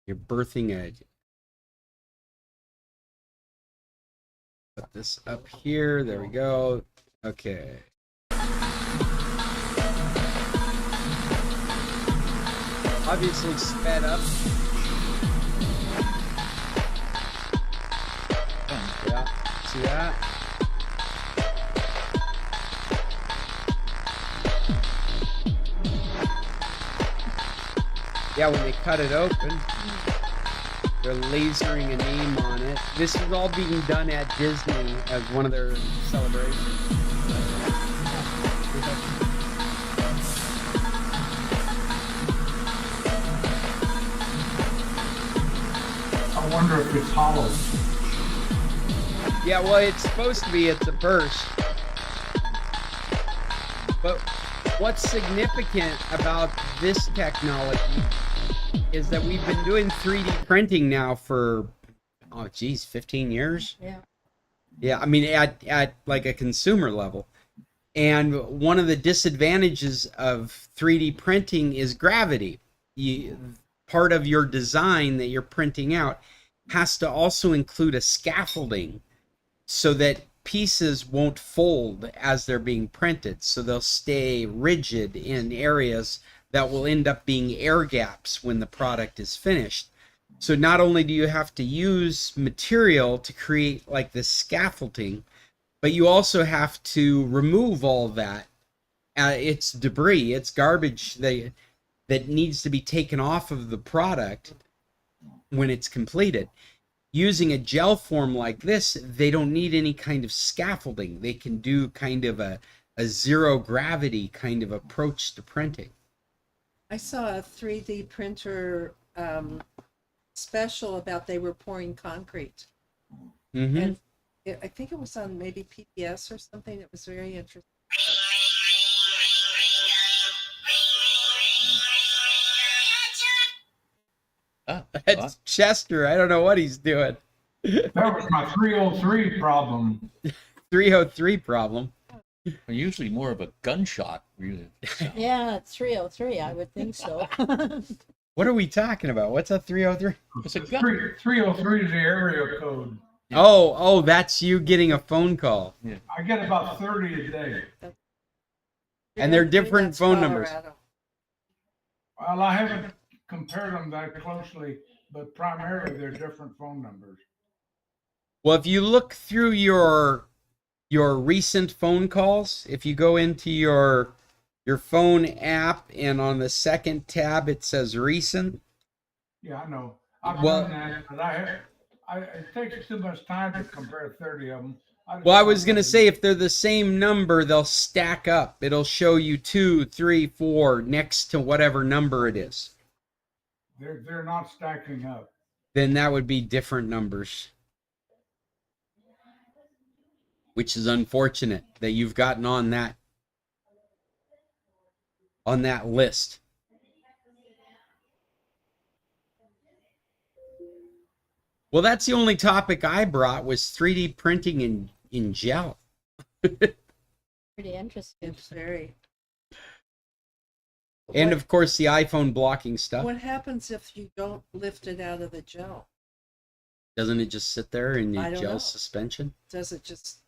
You're birthing a... Put this up here. There we go. Okay. Obviously sped up. Yeah, see that? Yeah, when they cut it open, they're lasering a name on it. This is all being done at Disney as one of their celebrations. I wonder if it's hollow. Yeah, well, it's supposed to be. It's a purse. But what's significant about this technology is that we've been doing 3D printing now for, 15 years? Yeah. Yeah, I mean, at like a consumer level. And one of the disadvantages of 3D printing is gravity. Part of your design that you're printing out has to also include a scaffolding so that pieces won't fold as they're being printed. So they'll stay rigid in areas that will end up being air gaps when the product is finished. So not only do you have to use material to create like this scaffolding, but you also have to remove all that. It's debris, it's garbage that needs to be taken off of the product when it's completed. Using a gel form like this, they don't need any kind of scaffolding. They can do kind of a zero gravity kind of approach to printing. I saw a 3D printer special about they were pouring concrete. Mm-hmm. And I think it was on maybe PBS or something. It was very interesting. That's Chester. I don't know what he's doing. That was my 303 problem. 303 problem. Usually more of a gunshot, really. Yeah, it's 303. I would think so. What are we talking about? What's a 303? It's a gun. 303 is the area code. Yeah. Oh, that's you getting a phone call. I get about 30 a day. And they're different That's phone numbers. Colorado. Well, I haven't compared them that closely, but primarily they're different phone numbers. Well, if you look through your recent phone calls, if you go into your phone app and on the second tab it says recent. Yeah, I know. I've Well- done that, but it takes too much time to compare 30 of them. Well, I was gonna say if they're the same number, they'll stack up. It'll show you 2, 3, 4 next to whatever number it is. They're not stacking up. Then that would be different numbers. Which is unfortunate that you've gotten on that list. Well, that's the only topic I brought was 3D printing in gel. Pretty interesting. It's very. And What- of course the iPhone blocking stuff. What happens if you don't lift it out of the gel? Doesn't it just sit there in I the don't gel know. suspension? Does it just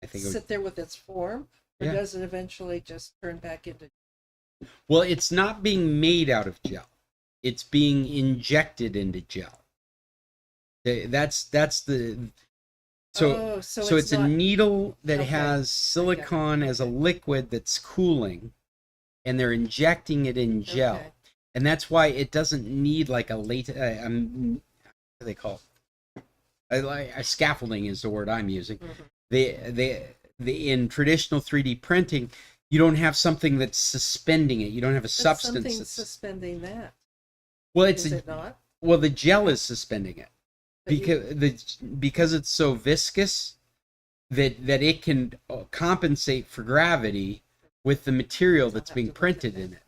I think it would, sit there with its form, or Yeah. does it eventually just turn back into? well, it's not being made out of gel. It's being injected into gel. That's the so So it's a not- needle that Okay. has silicon as a liquid that's cooling, and they're injecting it in gel, Okay. and that's why it doesn't need like a what do they call it? A scaffolding is the word I'm using. Mhm. The in traditional 3D printing, you don't have something that's suspending it. You don't have a But substance. something's That's, suspending that. well, it's Is it not? well, the gel is suspending it But you- because it's so viscous that it can compensate for gravity with the material that's have being to look at printed that. in it.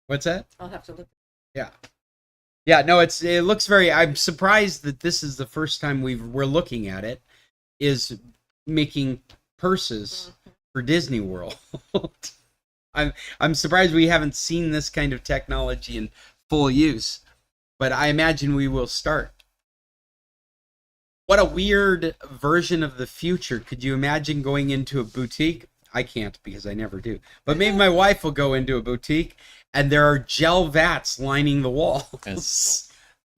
What's that? I'll have to look. Yeah, no, it looks very. I'm surprised that this is the first time we're looking at it. Is making purses for Disney World. I'm surprised we haven't seen this kind of technology in full use, but I imagine we will start. What a weird version of the future. Could you imagine going into a boutique? I can't because I never do. But maybe my wife will go into a boutique and there are gel vats lining the walls.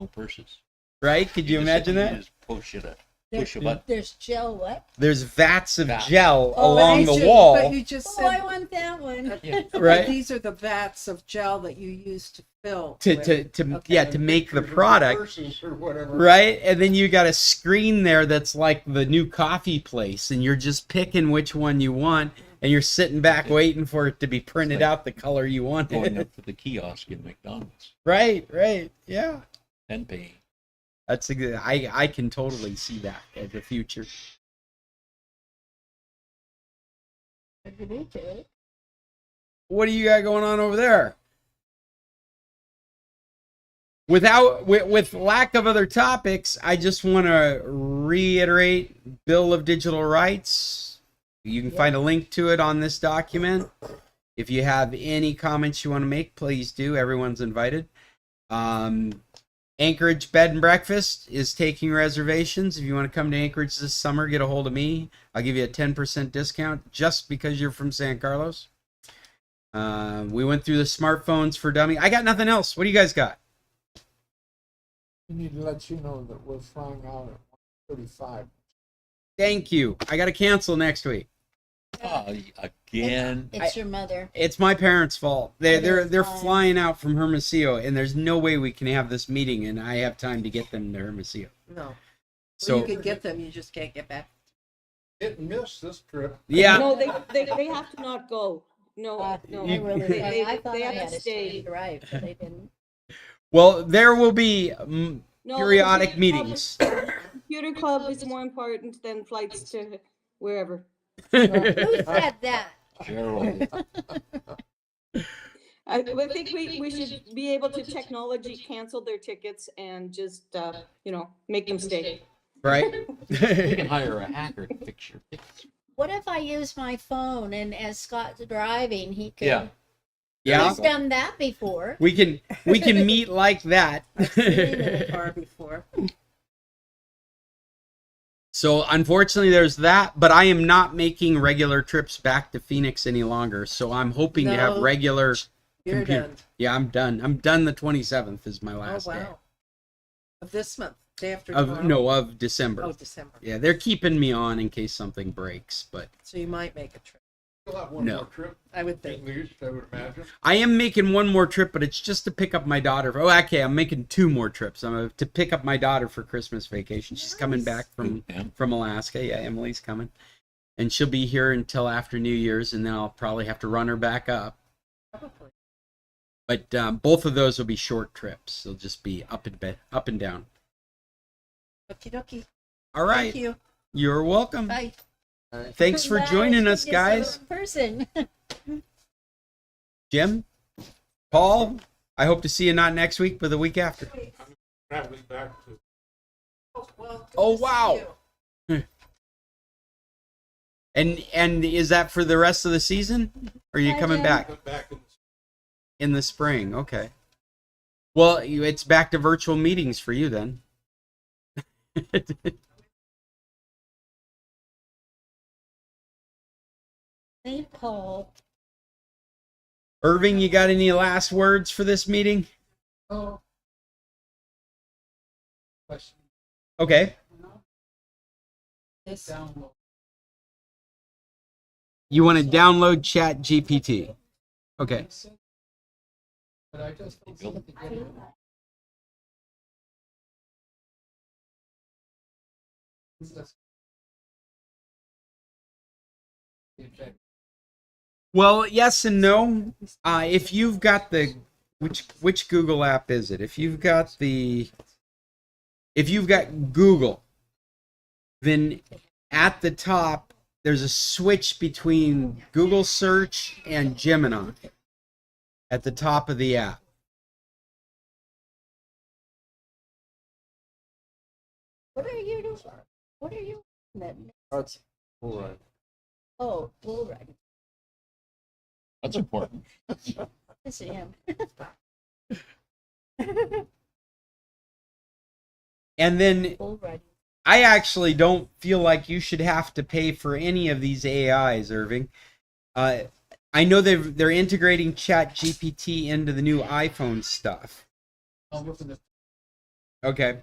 No purses. Right? Could you imagine that? Just push it up. There- Push a button. There's gel what? There's vats of Vats. gel Oh, along I the see. wall. But you just Oh, I said want that one. Yeah. Right. these are the vats of gel that you use to fill. to with. Okay. yeah, to make the Pictures of product. Purses or whatever. Right? And then you got a screen there that's like the new coffee place, and you're just picking which one you want, and you're sitting back waiting for it to be printed like out the color you want. Going up to the kiosk in McDonald's Right, yeah. and paying. That's I can totally see that as the future. What do you got going on over there? With lack of other topics, I just want to reiterate Bill of Digital Rights. You can find a link to it on this document. If you have any comments you want to make, please do. Everyone's invited. Anchorage Bed and Breakfast is taking reservations. If you want to come to Anchorage this summer, get a hold of me. I'll give you a 10% discount just because you're from San Carlos. We went through the smartphones for dummy. I got nothing else. What do you guys got? We need to let you know that we're flying out at 1:35. Thank you. I got to cancel next week. Oh, again. It's your mother. It's my parents' fault. They're is fine. flying out from Hermosillo, and there's no way we can have this meeting, and I have time to get them to Hermosillo. No. So You could get them, you just can't get back. Hit and miss this trip. yeah, No, they have to not go. No, no. I really They- did. I thought they I have had to a stay. state right, but they didn't. well, there will be No, periodic the meetings. Computer club is more important than flights to wherever. Who said that? Gerald. I think we should be able to technology cancel their tickets and just, make them stay. Right? You can hire a hacker to fix your tickets. What if I use my phone and as Scott's driving, he could? Yeah. Yeah. He's done that before. We can meet like that. I've seen him in a car before. So unfortunately there's that, but I am not making regular trips back to Phoenix any longer. So I'm hoping to have No. regular You're computer. done. Yeah, I'm done. I'm done the 27th is my Oh, last day. wow. Of this month, day after tomorrow? Of December. Oh, December. Yeah, they're keeping me on in case something breaks, but So you might make a trip, You'll have one No. more trip, I would at think. least, I would imagine. I am making one more trip, but it's just to pick up my daughter. Oh, okay, I'm making two more trips. I'm to pick up my daughter for Christmas vacation. She's coming back Yeah. from Alaska. Yeah, Emily's coming, and she'll be here until after New Year's, and then I'll probably have to run her back up. Probably. But both of those will be short trips. They'll just be up and down. Okie dokie. All right, Thank you. you're welcome. Bye. Thanks for Nice joining to us, see you guys. in person. Jim, Paul, I hope to see you not next week, but the week after. Traveling back to. Well, good Oh, to see wow. you. And is that for the rest of the season? Or are you Hi, coming Jim. back Back in in the spring? Okay. Well, it's back to virtual meetings for you then. St. Paul. Irving, you got any last words for this meeting? Oh. Question. Okay. This- Download. You want to download Chat GPT. Okay. But I just don't seem to get it. Well, yes and no. If you've got the which Google app is it? If you've got Google, then at the top there's a switch between Google search and Gemini at the top of the app. What are you doing? What are you? That's all right. Oh, bull riding. That's important. Yes, I am. And then Bull riding. I actually don't feel like you should have to pay for any of these AIs, Irving. I know they're integrating Chat GPT into the new iPhone stuff. I'm looking at. Okay.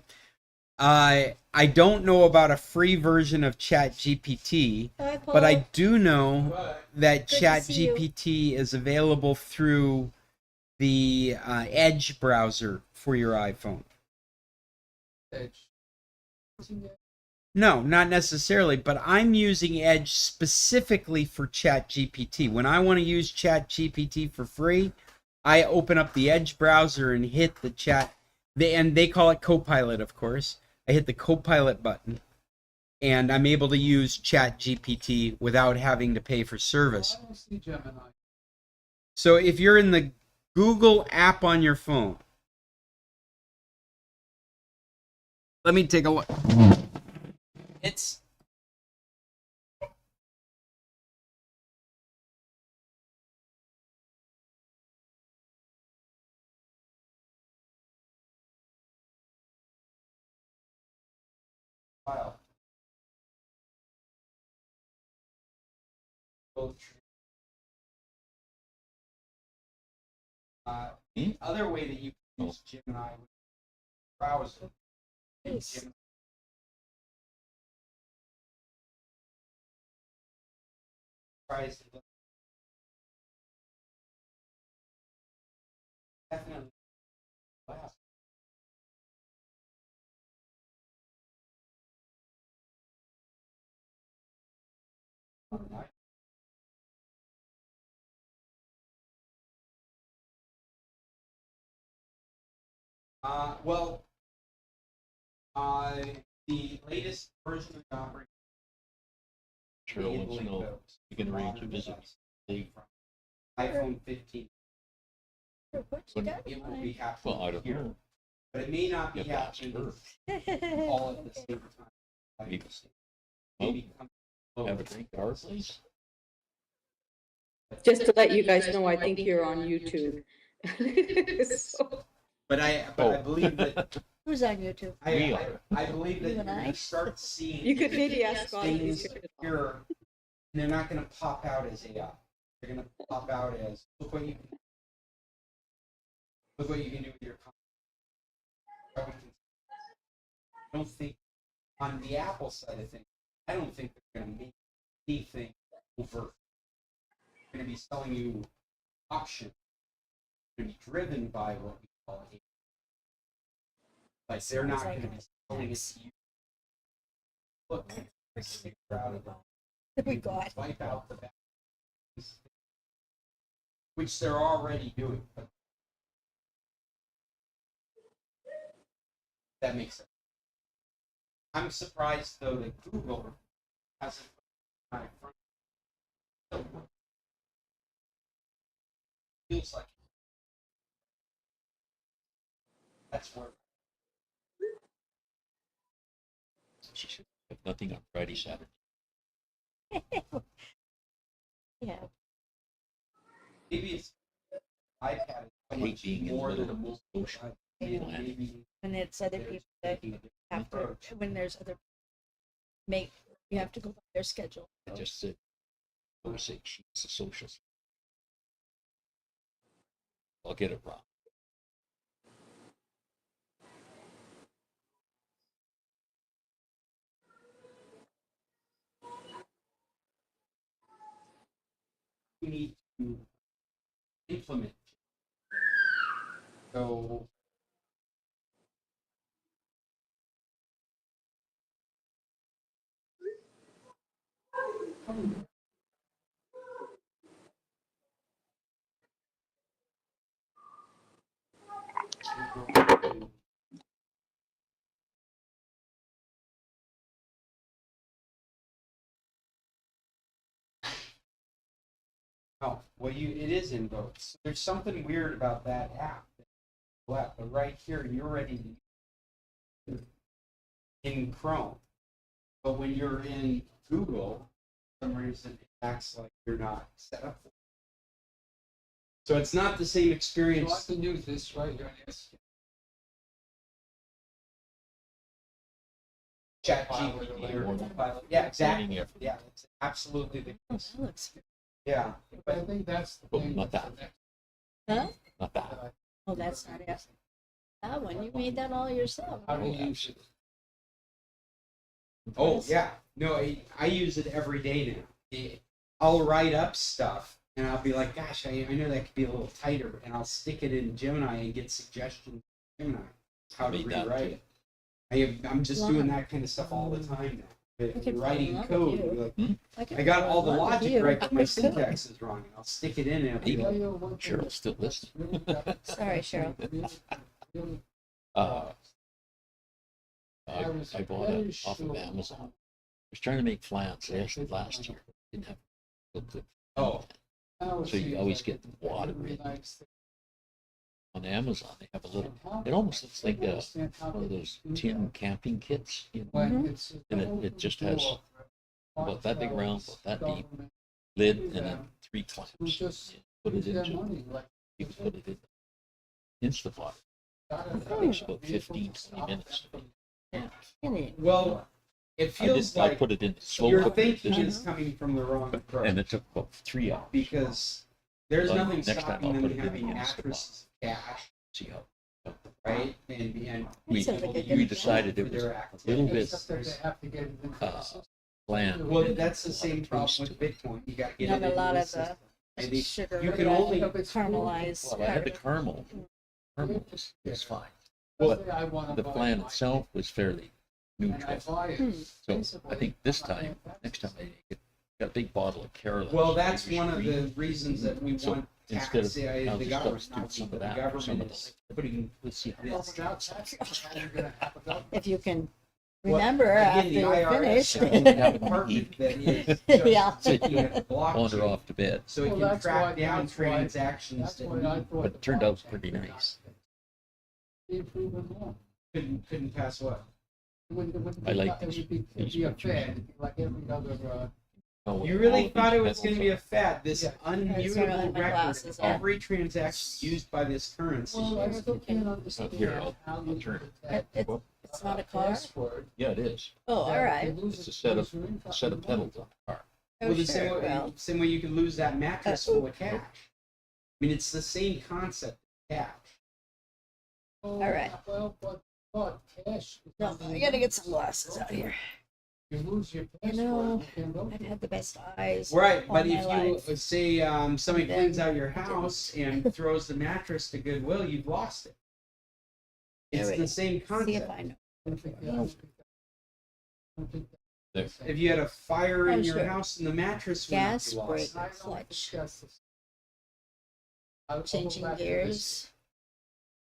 I don't know about a free version of Chat GPT, Hi, Paul. but I do know that Good to Chat see you. GPT is available through the Edge browser for your iPhone. Edge. No, not necessarily, but I'm using Edge specifically for Chat GPT. When I want to use Chat GPT for free, I open up the Edge browser and hit the chat. And they call it Copilot, of course. I hit the Copilot button, and I'm able to use Chat GPT without having to pay for service. I don't see Gemini. So if you're in the Google app on your phone, let me take a look. It's file. The other way that you can use Gemini with browser. Yes. Gemini. Tries to look. Definitely. Wow. All right. Well, the latest version of the operating Cheryl wants to know, you can arrange a visit. The- iPhone 15. What you got? It will be happening Well, I don't here, know. but it may not be You have to ask happening her. all at the same time. Maybe. Maybe come Have a drink, Gar, please. Just to let you guys know, I think you're on YouTube. So, But I believe that Who's on YouTube? We are. I believe that You you're and I? gonna start seeing. you could maybe ask Scott if he's things here. here, and they're not gonna pop out as AI. They're gonna pop out as look what you can do with your content. I don't think on the Apple side of things, I don't think they're gonna make anything overt. They're gonna be selling you options. They're gonna be driven by what we call AI. Like they're not Sounds like gonna be selling it to you. Look, figure out about We got. wipe out the back, which they're already doing. But that makes sense. I'm surprised though that Google hasn't put it in front. Feels like that's where She should have nothing on Friday, Saturday. Yeah. maybe it's iPad is I so hate much being in the more middle than a of mobile ocean. device. Maybe When it's other they're people that taking a different have to, approach. when there's other, you have to go by their schedule. I just said, I was saying she's a social. I'll get it wrong. We need to implement. So oh, well, it is in both. So there's something weird about that app. But right here, you're ready to in Chrome. But when you're in Google, for some reason it acts like you're not set up for it. So it's not the same So I experience. can use this right here, yes. ChatGPT or Copilot. Yeah, exactly. Yeah, it's absolutely the Oh, case. that looks, Yeah. But I think that's the But thing. not that's that. the next huh? Not that. Oh, that's not it. That one, you made that all yourself. How do Oh, you use it? Oh yeah, no, I use it every day now. I'll write up stuff and I'll be like, gosh, I know that could be a little tighter, and I'll stick it in Gemini and get suggestions from Gemini how to Made that rewrite too. it. I'm just doing that kind of stuff all the time now. I could fall Writing in love code, with you. be like, could I got fall all in the love with logic you. right, but my I could. syntax is wrong, and I'll stick it in and I'll be Tell like, you one thing Cheryl's that's still listening. really got- Sorry, Cheryl. really I was bought very it off of sure. Amazon. I was trying to make flans last year. Didn't have real good. oh, now it So you seems always like get a water really in. nice thing. On Amazon, they have a little. How- It almost looks like I don't understand how one of they those do tin that. camping kits. You know, When Mhm. it's And the it just open has door for about that big round, about that deep government lid, and then 3 who clamps. just Put use it their into. money like. You can put it in Instapot. It It takes about 15, 20 minutes. Kidding. well, it feels I like put it in slow your cooker, thinking just- is coming from the wrong approach. and it took about 3 hours. Because there's Well, nothing next time stopping I'll them put it in having the mattresses cash, See how right? And we, sounds like a able to good we use decided for it was their a little bit Except that they have to get it into the uh, system. bland. Well, that's the same problem with Bitcoin. You got to get Not it a into lot the of system. the And they- sugar. you can that only- caramelized. Well, I had the part. caramel. Caramel was fine. Let's say I wanna The buy flan mine, itself was fairly and I neutral. buy it. Hmm. So basically, I think this I time, think that's next time, the I got a big bottle of Carol's. Well, that's Irish one of the cream. reasons that we So want instead tax, of, the I'll just government, substitute not some the of that for some government of is the. putting Let's see how Well, this. without taxes, how you gonna have a government? If you can Well, remember again, after the you're IRS finished. has a department that is just Yeah. looking at the wander blockchain, off to bed, so it Well, can that's track why- down that's why- transactions That's that what I need- thought. but it turned out pretty nice. Be proven wrong. couldn't pass what? It wouldn't I be- like it these- would be- these It'd be a pictures. fad, like every other, Oh, You really all thought it these was going to metals be are- a fad, this Yeah. That's right, unmutable my record glasses of on. every transaction used by this currency. Well, I still can't understand Here, I'll how you turn can it. protect It's not a a car? password. Yeah, it is. Oh, all that right. they lose It's it- a set lose of, your income a set of and money. pedals on the car. Well, the sure, well. same way you can lose that mattress full of cash. I mean, it's the same concept, cash. All right. Well, but cash. is No, not I gotta get some glasses out here. You lose your password. know, you can't go I've to had the best eyes. Right, all but my if life. you say somebody And cleans then out your I didn't. house and throws the mattress to Goodwill, you've lost it. It's There we the go. same See if concept. I know. I don't think that- I don't think There. that's- If you had a fire Oh, in your sure. house and the mattress went up, Gas you lost brake it. I don't think clutch. that's the- I'll go Changing back to this. gears.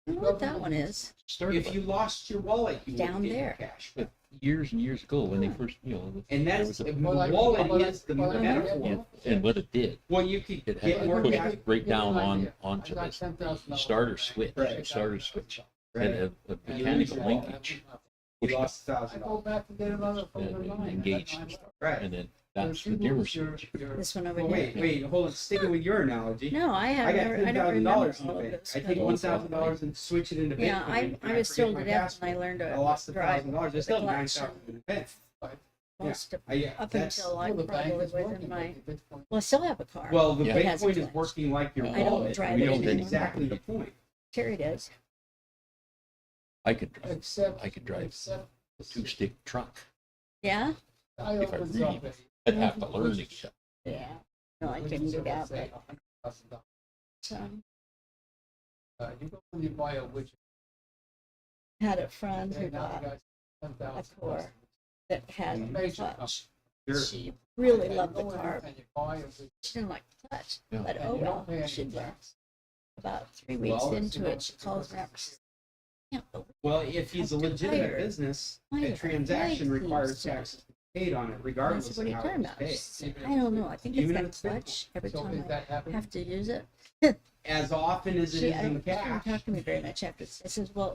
I don't know what that one is. Started If you lost your wallet, you Down wouldn't get your there. cash. with years and years ago when they first, And there that's was a- the Well, I- wallet well, I- is the well, I- metaphor. and, and what it did, Well, you could it get had more pushed cash. right down Give you an on idea. onto I got this $10,000 starter back. switch. Right. Starter switch Right. had a And mechanical you linkage, You pushed lost I $1,000. go back and get another phone And of mine. engaged. Right. and then But that's if the you dimmer lose your- switch. your- This one over Well, here. wait, hold on. Sticking with your analogy. No, I have I got never. I don't remember $10,000 in all the of bank. this. I take but- $1,000 and switch it into Bitcoin. Yeah, and I was forget thrilled my to death password. when I learned to I lost drive $1,000. I with still a have clutch 9,000 in the bank. most of, Yeah, up that's- until I Well, the bank probably is within working my. with the Bitcoin. Well, I still have a car. Well, the Yeah. It has a Bitcoin is clutch. working like your I don't wallet, drive which it is anymore. exactly the point. Terry does. I could drive Except. I could drive except a 2-stick truck. Yeah. I if I opens really up a- I'd have to learn it. Yeah. No, I couldn't do that. Say But $100,000. You go and you buy a widget. had a friend who Okay, now you got got $10,000. core that had a Major clutch. Sure. She really Okay, loved the you go in car. and you buy a widget, She didn't like the clutch. Yeah. But and oh you well, don't pay any she did. tax. About 3 weeks Well, into it, she calls me up. She says, "Can't believe Well, if he's a I'm legitimate tired. business, Why a did I transaction like requires these taxes to be paid on it, I regardless said, of what are you how talking it was about? paid. She said, I don't know. I think Even it's if that it's Bitcoin. clutch every So time did that I happen? have to use it. As often as it She is I in don't, she didn't cash. talk to me very much after. I said, well,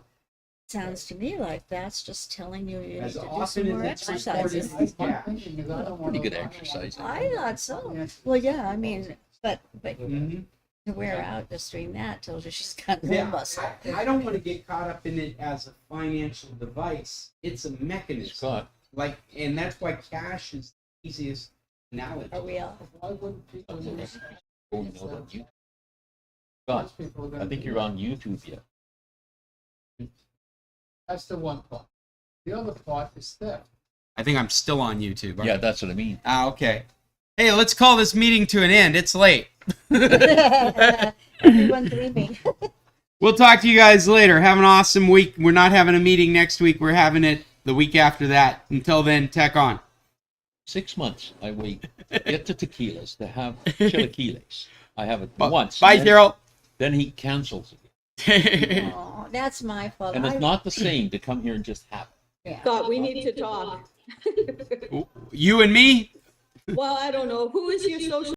it sounds to me like that's just telling you you need As to do often some more as it's exercises. recorded. My Yeah. thinking is I don't Pretty wanna- good I don't wanna- exercise. I thought so. Well, yeah, I mean, but Mhm. to wear out just doing that tells you she's got no Yeah, muscle. I don't want to get caught up in it as a financial device. It's a mechanism. Scott, Like, and that's why cash is the easiest analogy. Are we all? Why wouldn't people use? going out on YouTube. Scott, Most people are I gonna think do you're that. on YouTube yet. That's the one part. The other part is theft. I think I'm still on YouTube. aren't Yeah, I? that's what I mean. Ah, okay. Hey, let's call this meeting to an end. It's late. Everyone's leaving. We'll talk to you guys later. Have an awesome week. We're not having a meeting next week. We're having it the week after that. Until then, tech on. 6 months I wait. Get to tequilas to have chilaquiles. I have it once. Bye, then, Carol. Then he cancels it. Oh, that's my fault. And it's not the same to come here and just have it. Yeah. Scott, we need to talk. You and me? Well, I don't know. Who is your social